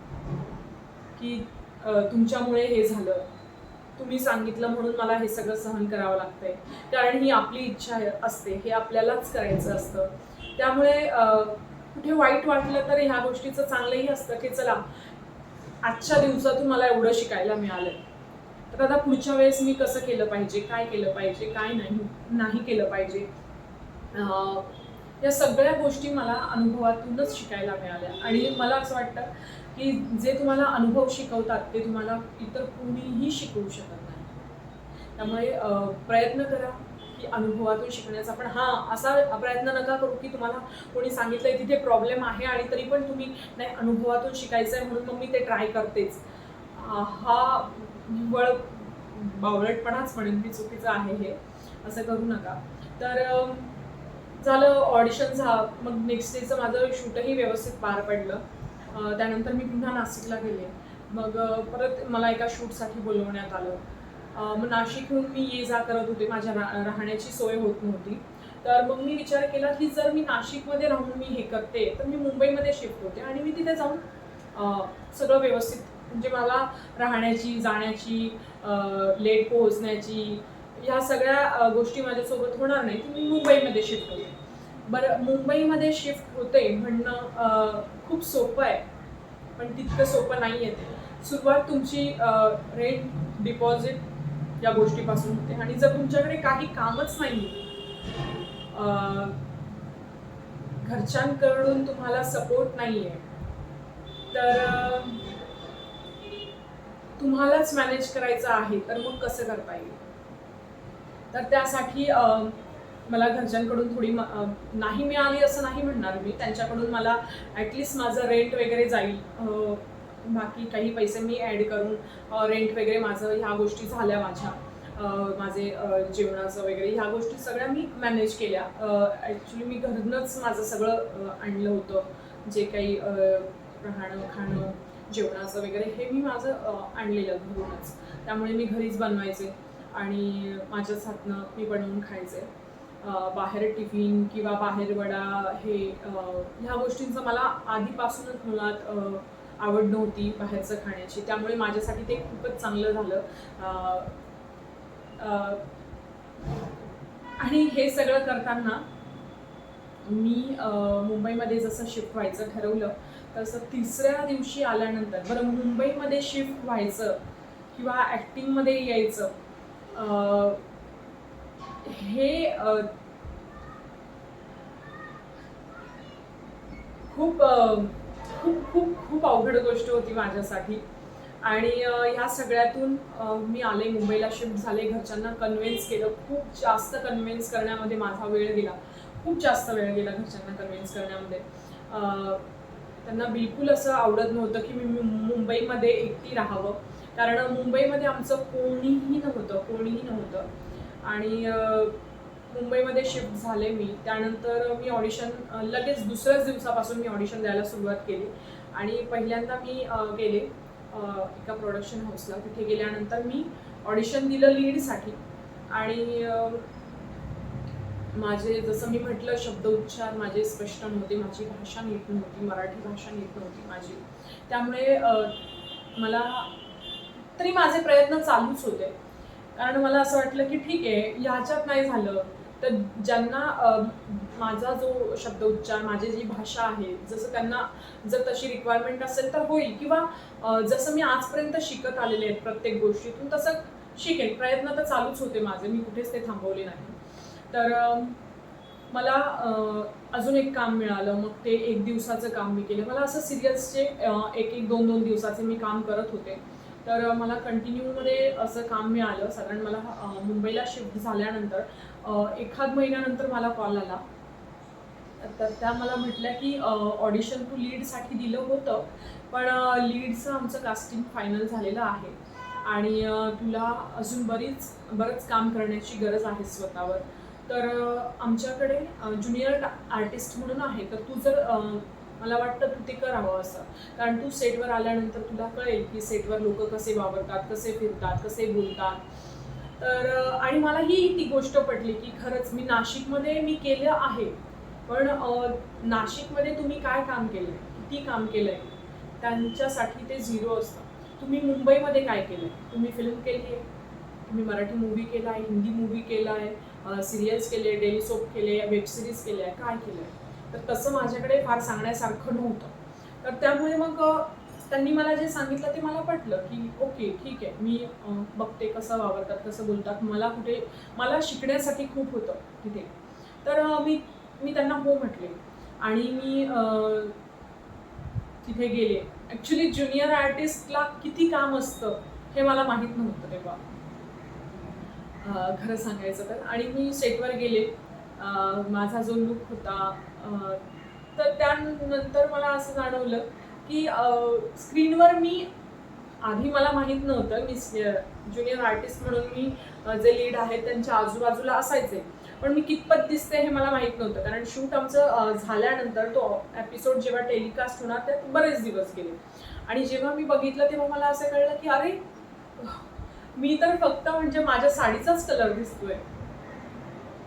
की तुमच्यामुळे हे झालं, तुम्ही सांगितलं म्हणून मला हे सगळं सहन करावं लागतंय. कारण ही आपली इच्छा असते, हे आपल्यालाच करायचं असतं. त्यामुळे कुठे वाईट वाटलं तर ह्या गोष्टीचं चांगलंही असतं की चला आजच्या दिवसातून मला एवढं शिकायला मिळालं, तर आता पुढच्या वेळेस मी कसं केलं पाहिजे, काय केलं पाहिजे, काय नाही केलं पाहिजे. या सगळ्या गोष्टी मला अनुभवातूनच शिकायला मिळाल्या. आणि मला असं वाटतं की जे तुम्हाला अनुभव शिकवतात ते तुम्हाला इतर कोणीही शिकवू शकत नाही. त्यामुळे प्रयत्न करा की अनुभवातून शिकण्याचा. पण असा प्रयत्न नका करू की तुम्हाला कोणी सांगितलंय तिथे प्रॉब्लेम आहे आणि तरी पण तुम्ही नाही अनुभवातून शिकायचं आहे म्हणून मग मी ते ट्राय करतेच. हा निव्वळ बावळटपणाच म्हणेन मी, चुकीचं आहे हे, असं करू नका. तर झालं ऑडिशन मग नेक्स्ट डेचं माझं शूटही व्यवस्थित पार पडलं. त्यानंतर मी पुन्हा नाशिकला गेले. मग परत मला एका शूटसाठी बोलवण्यात आलं. मग नाशिकहून मी ये जा करत होते, माझ्या राहण्याची सोय होत नव्हती. तर मग मी विचार केला की जर मी नाशिकमध्ये राहून मी हे करते तर मी मुंबईमध्ये शिफ्ट होते आणि मी तिथे जाऊन सगळं व्यवस्थित, म्हणजे मला राहण्याची, जाण्याची, लेट पोहोचण्याची, ह्या सगळ्या गोष्टी माझ्यासोबत होणार नाही, की मी मुंबईमध्ये शिफ्ट होते. बरं, मुंबईमध्ये शिफ्ट होते म्हणणं खूप सोपं आहे, पण तितकं सोपं नाही आहे ते. सुरुवात तुमची रेंट, डिपॉझिट या गोष्टीपासून होते. आणि जर तुमच्याकडे काही कामच नाही, घरच्यांकडून तुम्हाला सपोर्ट नाही आहे, तर तुम्हालाच मॅनेज करायचं आहे, तर मग कसं करता येईल. तर त्यासाठी मला घरच्यांकडून थोडी नाही मिळाली असं नाही म्हणणार मी, त्यांच्याकडून मला ॲटलिस्ट माझं रेंट वगैरे जाईल. बाकी काही पैसे मी ॲड करून रेंट वगैरे माझं ह्या गोष्टी झाल्या माझ्या. माझे जेवणाचं वगैरे ह्या गोष्टी सगळ्या मी मॅनेज केल्या. ॲक्च्युली मी घरूनच माझं सगळं आणलं होतं जे काही राहणं खाणं जेवणाचं वगैरे हे मी माझं आणलेलं घरूनच. त्यामुळे मी घरीच बनवायचे आणि माझ्याच हातनं मी बनवून खायचे. बाहेर टिफिन किंवा बाहेर वडा हे ह्या गोष्टींचं मला आधीपासूनच मुळात आवड नव्हती बाहेरचं खाण्याची. त्यामुळे माझ्यासाठी ते खूपच चांगलं झालं. अ, आणि हे सगळं करताना मी मुंबईमध्ये जसं शिफ्ट व्हायचं ठरवलं, तसं तिसऱ्या दिवशी आल्यानंतर बरं मुंबईमध्ये शिफ्ट व्हायचं किंवा ॲक्टिंगमध्ये यायचं अ, हे खूप खूप खूप खूप अवघड गोष्ट होती माझ्यासाठी. आणि ह्या सगळ्यातून मी आले, मुंबईला शिफ्ट झाले, घरच्यांना कन्व्हिन्स केलं. खूप जास्त कन्व्हिन्स करण्यामध्ये माझा वेळ गेला. खूप जास्त वेळ गेला घरच्यांना कन्व्हिन्स करण्यामध्ये. त्यांना बिलकुल असं आवडत नव्हतं की मी मुंबईमध्ये एकटी राहावं. कारण मुंबईमध्ये आमचं कोणीही नव्हतं. आणि मुंबईमध्ये शिफ्ट झाले मी. त्यानंतर मी ऑडिशन लगेच दुसऱ्याच दिवसापासून मी ऑडिशन द्यायला सुरुवात केली. आणि पहिल्यांदा मी गेले एका प्रोडक्शन हाऊसला. तिथे गेल्यानंतर मी ऑडिशन दिलं लीडसाठी. आणि माझे जसं मी म्हटलं शब्द उच्चार माझे स्पष्ट नव्हते, माझी भाषा नीट नव्हती, मराठी भाषा नीट नव्हती माझी. त्यामुळे मला तरी माझे प्रयत्न चालूच होते. कारण मला असं वाटलं की ठीक आहे, ह्याच्यात नाही झालं तर ज्यांना माझा जो शब्द उच्चार माझी जी भाषा आहे जसं त्यांना जर तशी रिक्वायरमेंट असेल तर होईल. किंवा जसं मी आजपर्यंत शिकत आलेले आहेत प्रत्येक गोष्टीतून तसं शिकेन. प्रयत्न तर चालूच होते माझे, मी कुठेच ते थांबवले नाही. तर मला अजून एक काम मिळालं. मग ते 1 दिवसाचं काम मी केलं. मला असं सिरियल्सचे 1-1, 2-2 दिवसाचे मी काम करत होते. तर मला कंटिन्यूमध्ये असं काम मिळालं. साधारण मला मुंबईला शिफ्ट झाल्यानंतर 1 महिन्यानंतर मला कॉल आला. तर त्या मला म्हटल्या की ऑडिशन तू लीडसाठी दिलं होतं, पण लीडचं आमचं कास्टिंग फायनल झालेलं आहे आणि तुला अजून बरंच काम करण्याची गरज आहे स्वतःवर. तर आमच्याकडे ज्युनियर आर्टिस्ट म्हणून आहे, तर तू जर मला वाटतं तू ते करावं असं. कारण तू सेटवर आल्यानंतर तुला कळेल की सेटवर लोक कसे वावरतात, कसे फिरतात, कसे बोलतात. तर आणि मलाही ती गोष्ट पटली की खरंच मी नाशिकमध्ये मी केलं आहे. पण नाशिकमध्ये तुम्ही काय काम केलंय, किती काम केलंय, त्यांच्यासाठी ते 0 असतं. तुम्ही मुंबईमध्ये काय केलंय? तुम्ही फिल्म केली आहे, तुम्ही मराठी मूव्ही केला आहे, हिंदी मूव्ही केला आहे, सिरियल्स केले, डेली सोप केले, वेब सिरीज केल्या, काय केलंय? तर तसं माझ्याकडे फार सांगण्यासारखं नव्हतं. तर त्यामुळे मग त्यांनी मला जे सांगितलं ते मला पटलं की ओके ठीक आहे, मी बघते कसं वावरतात, कसं बोलतात. मला शिकण्यासाठी खूप होतं तिथे. तर मी मी त्यांना हो म्हटले आणि मी तिथे गेले. ॲक्च्युली ज्युनियर आर्टिस्टला किती काम असतं हे मला माहीत नव्हतं तेव्हा, खरं सांगायचं तर. आणि मी सेटवर गेले. माझा जो लूक होता तर त्यानंतर मला असं जाणवलं की स्क्रीनवर मी आधी मला माहीत नव्हतं मी ज्युनियर आर्टिस्ट म्हणून मी जे लीड आहेत त्यांच्या आजूबाजूला असायचे. पण मी कितपत दिसते हे मला माहीत नव्हतं. कारण शूट आमचं झाल्यानंतर तो एपिसोड जेव्हा टेलिकास्ट होणार त्यात बरेच दिवस गेले. आणि जेव्हा मी बघितलं तेव्हा मला असं कळलं की अरे, मी तर फक्त म्हणजे माझ्या साडीचाच कलर दिसतोय.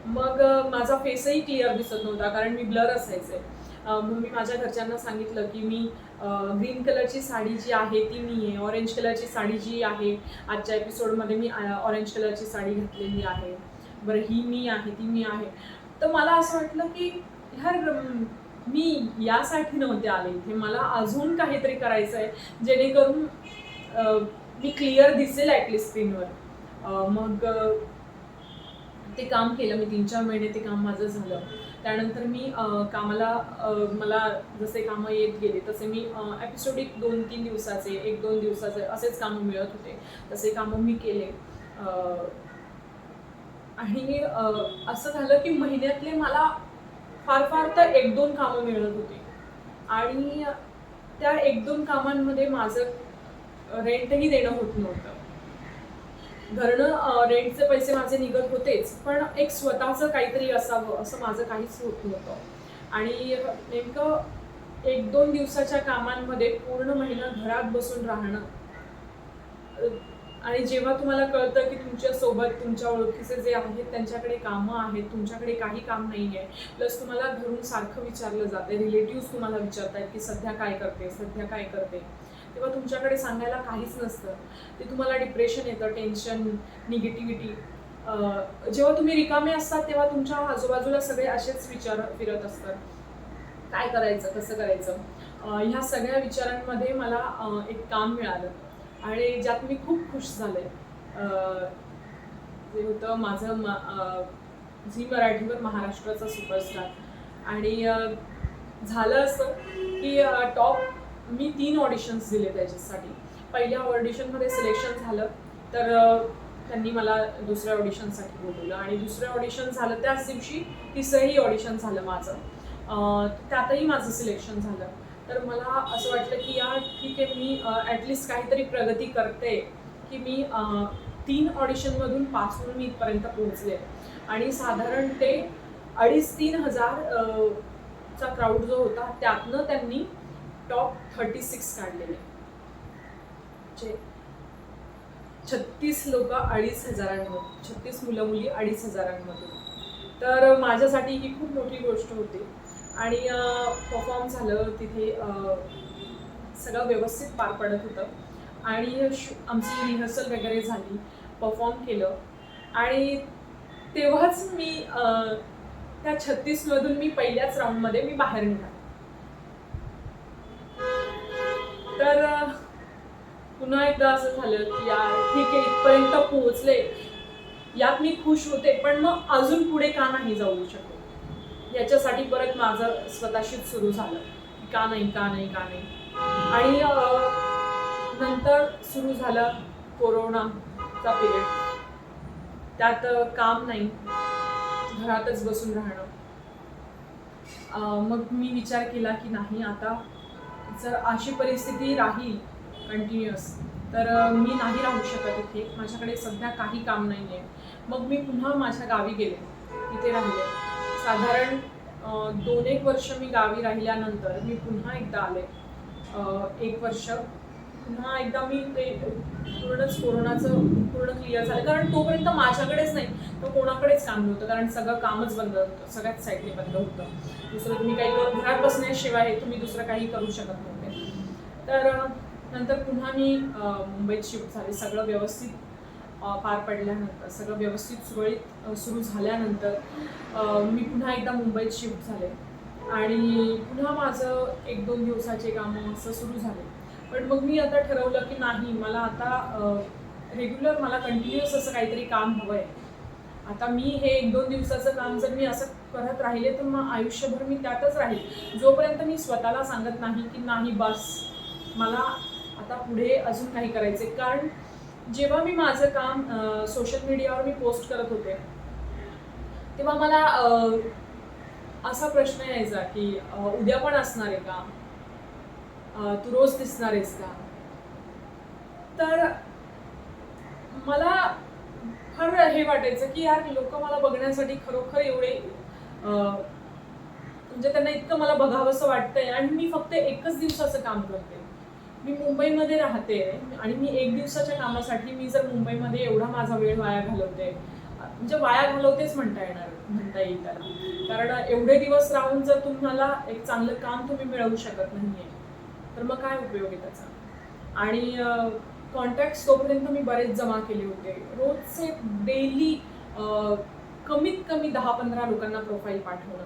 मग माझा फेसही क्लिअर दिसत नव्हता कारण मी ब्लर असायचे. मग मी माझ्या घरच्यांना सांगितलं की मी ग्रीन कलरची साडी जी आहे ती मी आहे, ऑरेंज कलरची साडी जी आहे आजच्या एपिसोडमध्ये मी ऑरेंज कलरची साडी घातलेली आहे, बरं ही मी आहे, ती मी आहे. तर मला असं वाटलं की ह्यार मी यासाठी नव्हते आले इथे, मला अजून काहीतरी करायचं आहे जेणेकरून मी क्लिअर दिसेल ॲटलिस्ट स्क्रीनवर. मग ते काम केलं मी 3-4 महिने ते काम माझं झालं. त्यानंतर मी कामाला मला जसे कामं येत गेले तसे मी एपिसोडिक 2-3 दिवसाचे, 1-2 दिवसाचे असेच कामं मिळत होते. तसे कामं मी केले. आणि असं झालं की महिन्यातले मला फार तर 1-2 कामं मिळत होती. आणि त्या 1-2 कामांमध्ये माझं रेंटही देणं होत नव्हतं. घरनं रेंटचे पैसे माझे निघत होतेच, पण एक स्वतःचं काहीतरी असावं असं माझं काहीच होत नव्हतं. आणि नेमकं 1-2 दिवसाच्या कामांमध्ये पूर्ण महिना घरात बसून राहणं आणि जेव्हा तुम्हाला कळतं की तुमच्या सोबत तुमच्या ओळखीचे जे आहेत त्यांच्याकडे कामं आहेत, तुमच्याकडे काही काम नाही आहे, प्लस तुम्हाला घरून सारखं विचारलं जाते, रिलेटिव्स तुम्हाला विचारतायत की सध्या काय करते, सध्या काय करते, तेव्हा तुमच्याकडे सांगायला काहीच नसतं. ते तुम्हाला डिप्रेशन येतं, टेन्शन, निगेटिव्हिटी. जेव्हा तुम्ही रिकामे असतात तेव्हा तुमच्या आजूबाजूला सगळे असेच विचार फिरत असतात. काय करायचं, कसं करायचं? ह्या सगळ्या विचारांमध्ये मला एक काम मिळालं आणि ज्यात मी खूप खुश झाले. जे होतं माझं झी मराठीवर महाराष्ट्राचा सुपरस्टार आणि झालं असं की टॉप मी 3 ऑडिशन्स दिले त्याच्यासाठी. पहिल्या ऑडिशनमध्ये सिलेक्शन झालं तर त्यांनी मला दुसऱ्या ऑडिशनसाठी बोलवलं आणि दुसरं ऑडिशन झालं त्याच दिवशी तिसरंही ऑडिशन झालं माझं. त्यातही माझं सिलेक्शन झालं. तर मला असं वाटलं की यार ठीक आहे, मी ॲटलिस्ट काहीतरी प्रगती करते की मी 3 ऑडिशनमधून पास होऊन मी इथपर्यंत पोहोचले आणि साधारण ते 2,500-3 हजार चा क्राऊड जो होता त्यातनं त्यांनी टॉप 36 काढलेले. 36 लोक 2,500 36 मुलं मुली 2,500 तर माझ्यासाठी ही खूप मोठी गोष्ट होती आणि परफॉर्म झालं तिथे. सगळं व्यवस्थित पार पडत होतं आणि आमची रिहर्सल वगैरे झाली, परफॉर्म केलं आणि तेव्हाच मी त्या 36मधून मी पहिल्याच राऊंडमध्ये मी बाहेर निघाले. तर पुन्हा एकदा असं झालं की यार ठीक आहे, इथपर्यंत पोहोचले, यात मी खुश होते, पण मग अजून पुढे का नाही जाऊ शकले याच्यासाठी परत माझं स्वतःशीच सुरू झालं की का नाही का नाही का नाही. आणि नंतर सुरू झाला कोरोनाचा पिरियड. त्यात काम नाही, घरातच बसून राहणं. मग मी विचार केला की नाही, आता जर अशी परिस्थिती राहील कंटिन्युअस तर मी नाही राहू शकत इथे. माझ्याकडे सध्या काही काम नाही आहे. मग मी पुन्हा माझ्या गावी गेले, तिथे राहिले. साधारण 2-1 वर्ष मी गावी राहिल्यानंतर मी पुन्हा एकदा आले. 1 वर्ष पुन्हा एकदा मी ते पूर्णच कोरोनाचं पूर्ण क्लिअर झालं, कारण तोपर्यंत माझ्याकडेच नाही तर कोणाकडेच काम नव्हतं, कारण सगळं कामच बंद होतं, सगळ्याच साईडने बंद होतं. दुसरं तुम्ही काही घरात बसण्याशिवाय तुम्ही दुसरं काही करू शकत नव्हते. तर नंतर पुन्हा मी मुंबईत शिफ्ट झाले. सगळं व्यवस्थित पार पडल्यानंतर, सगळं व्यवस्थित सुरळीत सुरू झाल्यानंतर मी पुन्हा एकदा मुंबईत शिफ्ट झाले आणि पुन्हा माझं 1-2 दिवसाचे कामं असं सुरू झाले. पण मग मी आता ठरवलं की नाही, मला आता रेग्युलर मला कंटिन्युअस असं काहीतरी काम हवं आहे. आता मी हे 1-2 दिवसाचं काम जर मी असं करत राहिले तर मग आयुष्यभर मी त्यातच राहील, जोपर्यंत मी स्वतःला सांगत नाही की नाही बस, मला आता पुढे अजून काही करायचे. कारण जेव्हा मी माझं काम सोशल मीडियावर मी पोस्ट करत होते तेव्हा मला असा प्रश्न यायचा की उद्या पण असणार आहे का, तू रोज दिसणार आहेस का. तर मला फार हे वाटायचं की यार लोक मला बघण्यासाठी खरोखर एवढे म्हणजे त्यांना इतकं मला बघावंसं वाटतंय आणि मी फक्त 1च दिवसाचं काम करते. मी मुंबईमध्ये राहते आणि मी 1 दिवसाच्या कामासाठी मी जर मुंबईमध्ये एवढा माझा वेळ वाया घालवते, म्हणजे वाया घालवतेच म्हणता येईल त्याला. कारण एवढे दिवस राहून जर तुम्हाला एक चांगलं काम तुम्ही मिळवू शकत नाहीये तर मग काय उपयोग आहे त्याचा. आणि कॉन्टॅक्ट्स तोपर्यंत मी बरेच जमा केले होते. रोजचे डेली कमीत कमी 10-15 लोकांना प्रोफाईल पाठवणं,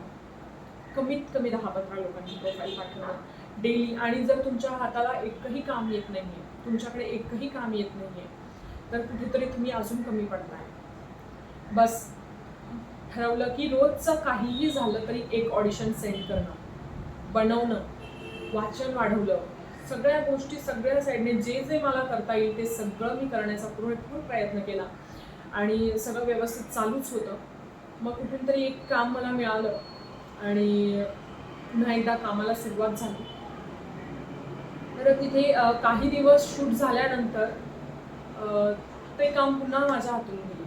कमीत कमी 10-15 लोकांची प्रोफाईल पाठवणं डेली. आणि जर तुमच्या हाताला एकही काम येत नाहीये, तुमच्याकडे एकही काम येत नाहीये, तर कुठेतरी तुम्ही अजून कमी पडताय. बस ठरवलं की रोजचं काहीही झालं तरी 1 ऑडिशन सेंड करणं, बनवणं, वाचन वाढवलं, सगळ्या गोष्टी सगळ्या साईडने जे जे मला करता येईल ते सगळं मी करण्याचा पूर्ण प्रयत्न केला आणि सगळं व्यवस्थित चालूच होतं. मग कुठून तरी एक काम मला मिळालं आणि पुन्हा एकदा कामाला सुरुवात झाली. तर तिथे काही दिवस शूट झाल्यानंतर ते काम पुन्हा माझ्या हातून गेले.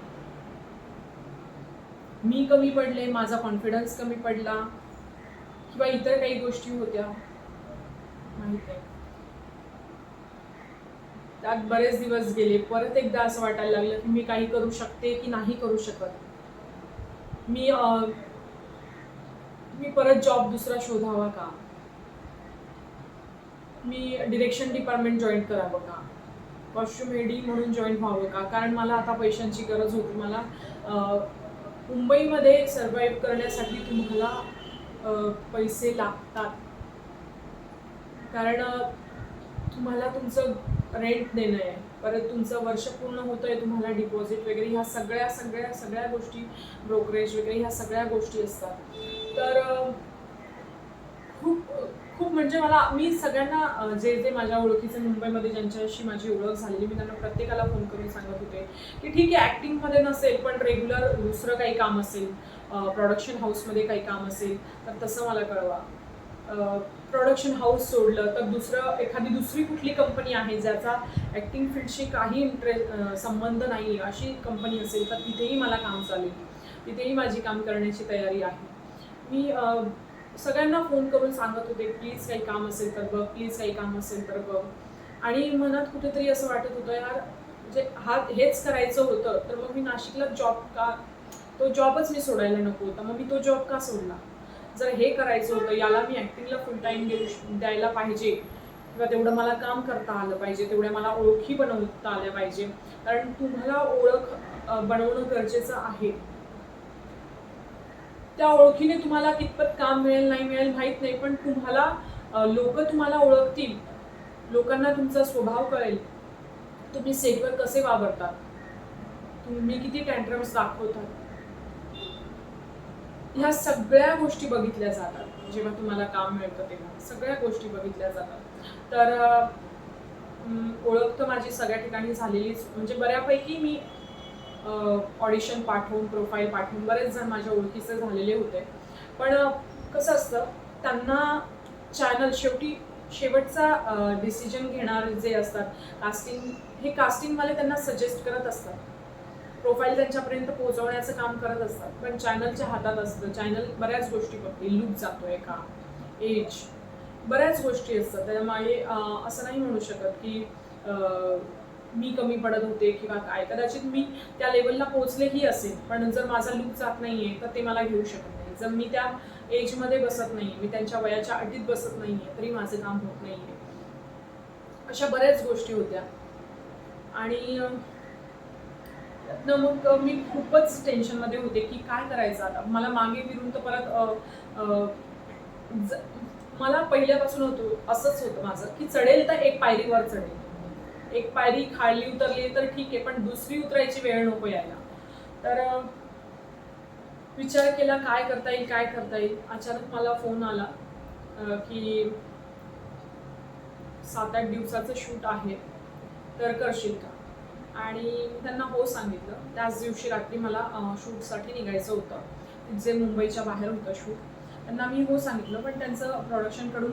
मी कमी पडले, माझा कॉन्फिडन्स कमी पडला किंवा इतर काही गोष्टी होत्या. माहित नाही. त्यात बरेच दिवस गेले. परत एकदा असं वाटायला लागलं की मी काही करू शकते की नाही करू शकत. मी मी परत जॉब दुसरा शोधावा का? मी डिरेक्शन डिपार्टमेंट जॉईन करावं का? कॉस्ट्युम एडी म्हणून जॉईन व्हावं का? कारण मला आता पैशांची गरज होती. मला मुंबईमध्ये सर्व्हाइव्ह करण्यासाठी तुम्हाला पैसे लागतात. कारण तुम्हाला तुमचं रेंट देणं आहे, परत तुमचं वर्ष पूर्ण होतंय, तुम्हाला डिपॉझिट वगैरे ह्या सगळ्या सगळ्या सगळ्या गोष्टी, ब्रोकरेज वगैरे ह्या सगळ्या गोष्टी असतात. तर खूप खूप म्हणजे मी सगळ्यांना जे जे माझ्या ओळखीचे मुंबईमध्ये ज्यांच्याशी माझी ओळख झालेली, मी त्यांना प्रत्येकाला फोन करून सांगत होते की ठीक आहे, ॲक्टिंगमध्ये नसेल पण रेग्युलर दुसरं काही काम असेल, प्रोडक्शन हाऊसमध्ये काही काम असेल तर तसं मला कळवा. प्रोडक्शन हाऊस सोडलं तर एखादी दुसरी कुठली कंपनी आहे ज्याचा ॲक्टिंग फील्डशी काही संबंध नाही अशी कंपनी असेल तर तिथेही मला काम चालेल, तिथेही माझी काम करण्याची तयारी आहे. मी सगळ्यांना फोन करून सांगत होते प्लीज काही काम असेल तर बघ, प्लीज काही काम असेल तर बघ. आणि मनात कुठेतरी असं वाटत होतं यार, म्हणजे हेच करायचं होतं तर मग मी नाशिकला जॉब का, तो जॉबच मी सोडायला नको होता, मग मी तो जॉब का सोडला? जर हे करायचं होतं, याला मी ॲक्टिंगला फुल टाईम द्यायला पाहिजे किंवा तेवढं मला काम करता आलं पाहिजे, तेवढ्या मला ओळखी बनवता आल्या पाहिजे. कारण तुम्हाला ओळख बनवणं गरजेचं आहे. त्या ओळखीने तुम्हाला कितपत काम मिळेल नाही मिळेल माहीत नाही, पण लोक तुम्हाला ओळखतील, लोकांना तुमचा स्वभाव कळेल, तुम्ही सेटवर कसे वावरतात, तुम्ही किती टँट्रम्स दाखवतात, ह्या सगळ्या गोष्टी बघितल्या जातात. जेव्हा तुम्हाला काम मिळतं तेव्हा सगळ्या गोष्टी बघितल्या जातात. तर ओळख तर माझी सगळ्या ठिकाणी झालेलीच, म्हणजे बऱ्यापैकी मी ऑडिशन पाठवून, प्रोफाईल पाठवून बरेच जण माझ्या ओळखीचे झालेले होते. पण कसं असतं, त्यांना चॅनल शेवटचा डिसिजन घेणारे जे असतात, हे कास्टिंगवाले त्यांना सजेस्ट करत असतात, प्रोफाईल त्यांच्यापर्यंत पोहोचवण्याचं काम करत असतात. पण चॅनलच्या हातात असतं, चॅनल बऱ्याच गोष्टी बघते, लूक जातोय का, एज, बऱ्याच गोष्टी असतात. त्यामुळे असं नाही म्हणू शकत की मी कमी पडत होते किंवा काय. कदाचित मी त्या लेवलला पोहोचलेही असेल, पण जर माझा लूक जात नाहीये तर ते मला घेऊ शकत नाही. जर मी त्या एजमध्ये बसत नाहीये, मी त्यांच्या वयाच्या अटीत बसत नाहीये, तरी माझं काम होत नाहीये. अशा बऱ्याच गोष्टी होत्या. आणि मग मी खूपच टेन्शनमध्ये होते की काय करायचं आता. मला मागे फिरून तर परत मला पहिल्यापासून असंच होतं माझं की चढेल तर एक पायरीवर चढेल, एक पायरी खाली उतरली तर ठीक आहे, पण दुसरी उतरायची वेळ नको यायला. तर विचार केला काय करता येईल, काय करता येईल. अचानक मला फोन आला की 7-8 दिवसाचं शूट आहे तर करशील का. आणि मी त्यांना हो सांगितलं. त्याच दिवशी रात्री मला शूटसाठी निघायचं होतं, जे मुंबईच्या बाहेर होतं शूट. त्यांना मी हो सांगितलं, पण त्यांचं प्रोडक्शनकडून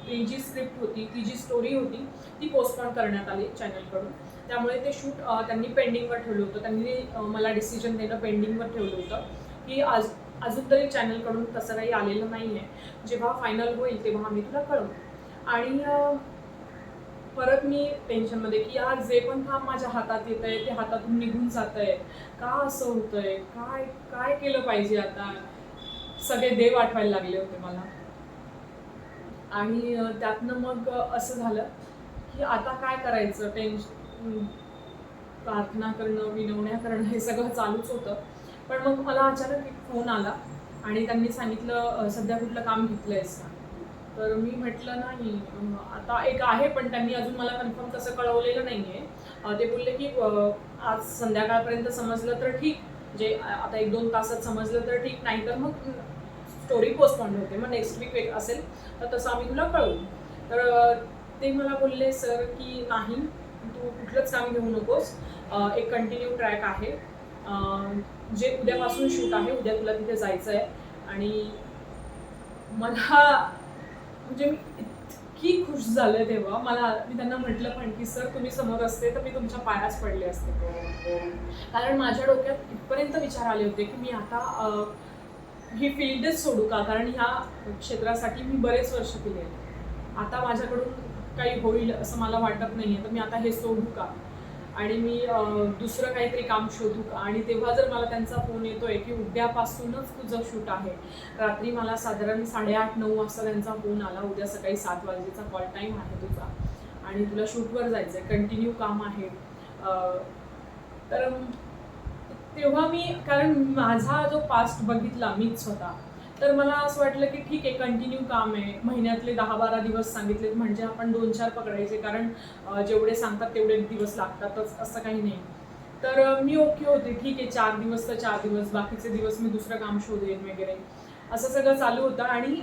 ती जी स्क्रिप्ट होती, ती जी स्टोरी होती ती पोस्टपोन करण्यात आली चॅनलकडून. त्यामुळे ते शूट त्यांनी पेंडिंगवर ठेवलं होतं. त्यांनी मला डिसिजन देणं पेंडिंगवर ठेवलं होतं की अजून तरी चॅनलकडून तसं काही आलेलं नाही आहे, जेव्हा फायनल होईल तेव्हा आम्ही तुला कळवू. आणि परत मी टेन्शनमध्ये की यार जे पण काम माझ्या हातात येत आहे ते हातातून निघून जात आहे, का असं होतंय, काय काय केलं पाहिजे आता. सगळे देव आठवायला लागले होते मला. आणि त्यातनं मग असं झालं की आता काय करायचं. प्रार्थना करणं, विनवण्या करणं हे सगळं चालूच होतं. पण मग मला अचानक एक फोन आला आणि त्यांनी सांगितलं सध्या कुठलं काम घेतलंयस का. तर मी म्हटलं नाही, आता एक आहे, पण त्यांनी अजून मला कन्फर्म तसं कळवलेलं नाही आहे. ते बोलले की आज संध्याकाळपर्यंत समजलं तर ठीक, म्हणजे आता 1-2 तासात समजलं तर ठीक, नाही तर मग स्टोरी पोस्टपोन होते, मग नेक्स्ट वीक असेल तर तसं आम्ही तुला कळवू. तर ते मला बोलले सर की नाही, तू कुठलंच काम घेऊ नकोस, एक कंटिन्यू ट्रॅक आहे, जे उद्यापासून शूट आहे, उद्या तुला तिथे जायचं आहे. आणि मला म्हणजे मी इतकी खुश झाले तेव्हा. मी त्यांना म्हटलं पण की सर तुम्ही समोर असते तर मी तुमच्या पायाच पडले असते. कारण माझ्या डोक्यात इथपर्यंत विचार आले होते की मी आता ही फील्डच सोडू का, कारण ह्या क्षेत्रासाठी मी बरेच वर्ष केले आहेत. आता माझ्याकडून काही होईल असं मला वाटत नाही आहे, तर मी आता हे सोडू का आणि मी दुसरं काहीतरी काम शोधू का. आणि तेव्हा जर मला त्यांचा फोन येतोय की उद्यापासूनच तुझं शूट आहे, रात्री मला साधारण 8:30-9 वाजता त्यांचा फोन आला, उद्या सकाळी 7 वाजेचा कॉल टाईम आहे तुझा आणि तुला शूटवर जायचं आहे, कंटिन्यू काम आहे. तर तेव्हा मी, कारण माझा जो पास्ट बघितला मीच स्वतः, तर मला असं वाटलं की ठीक आहे, कंटिन्यू काम आहे, महिन्यातले 10-12 दिवस सांगितलेत म्हणजे आपण 2-4 पकडायचे, कारण जेवढे सांगतात तेवढे दिवस लागतातच असं काही नाही. तर मी ओके होते, ठीक आहे 4 दिवस तर 4 दिवस, बाकीचे दिवस मी दुसरं काम शोधेन वगैरे, असं सगळं चालू होतं. आणि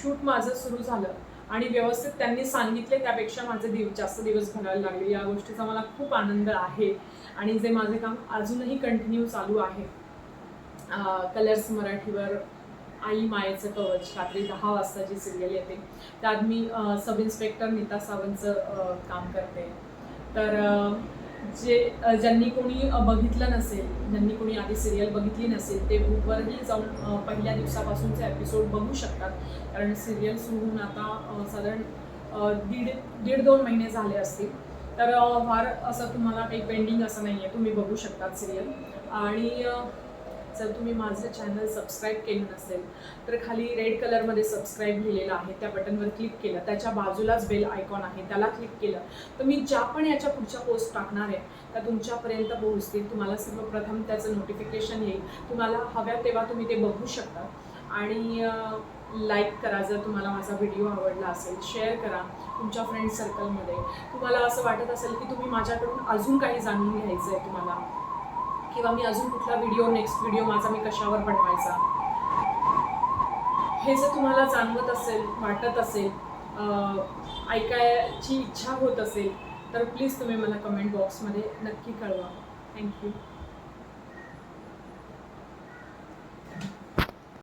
शूट माझं सुरू झालं आणि व्यवस्थित त्यांनी सांगितले त्यापेक्षा माझे जास्त दिवस भरायला लागले. या गोष्टीचा मला खूप आनंद आहे आणि जे माझे काम अजूनही कंटिन्यू चालू आहे. कलर्स मराठीवर आई मायेचं कवच रात्री 10 वाजताची सिरियल येते, त्यात मी सब इन्स्पेक्टर नीता सावंतचं काम करते. तर ज्यांनी कोणी बघितलं नसेल, ज्यांनी कोणी आधी सिरियल बघितली नसेल, ते ग्रुपवरही जाऊन पहिल्या दिवसापासूनचे एपिसोड बघू शकतात, कारण सिरियल सुरू होऊन आता साधारण 1.5-2 महिने झाले असतील. तर फार असं तुम्हाला काही पेंडिंग असं नाही आहे, तुम्ही बघू शकतात सिरियल. आणि जर तुम्ही माझं चॅनल सबस्क्राईब केलं नसेल तर खाली रेड कलरमध्ये सबस्क्राईब लिहिलेलं आहे, त्या बटनवर क्लिक केलं, त्याच्या बाजूलाच बेल आयकॉन आहे, त्याला क्लिक केलं तर मी ज्या पण याच्या पुढच्या पोस्ट टाकणार आहे त्या तुमच्यापर्यंत पोहोचतील. तुम्हाला सर्वप्रथम त्याचं नोटिफिकेशन येईल, तुम्हाला हव्या तेव्हा तुम्ही ते बघू शकता. आणि लाईक करा जर तुम्हाला माझा व्हिडिओ आवडला असेल, शेअर करा तुमच्या फ्रेंड सर्कलमध्ये. तुम्हाला असं वाटत असेल की तुम्ही माझ्याकडून अजून काही जाणून घ्यायचं आहे तुम्हाला, किंवा मी अजून कुठला नेक्स्ट व्हिडिओ माझा मी कशावर बनवायचा, हे जर तुम्हाला जाणवत असेल, वाटत असेल, ऐकायची इच्छा होत असेल, तर प्लीज तुम्ही मला कमेंट बॉक्समध्ये नक्की कळवा. थँक्यू.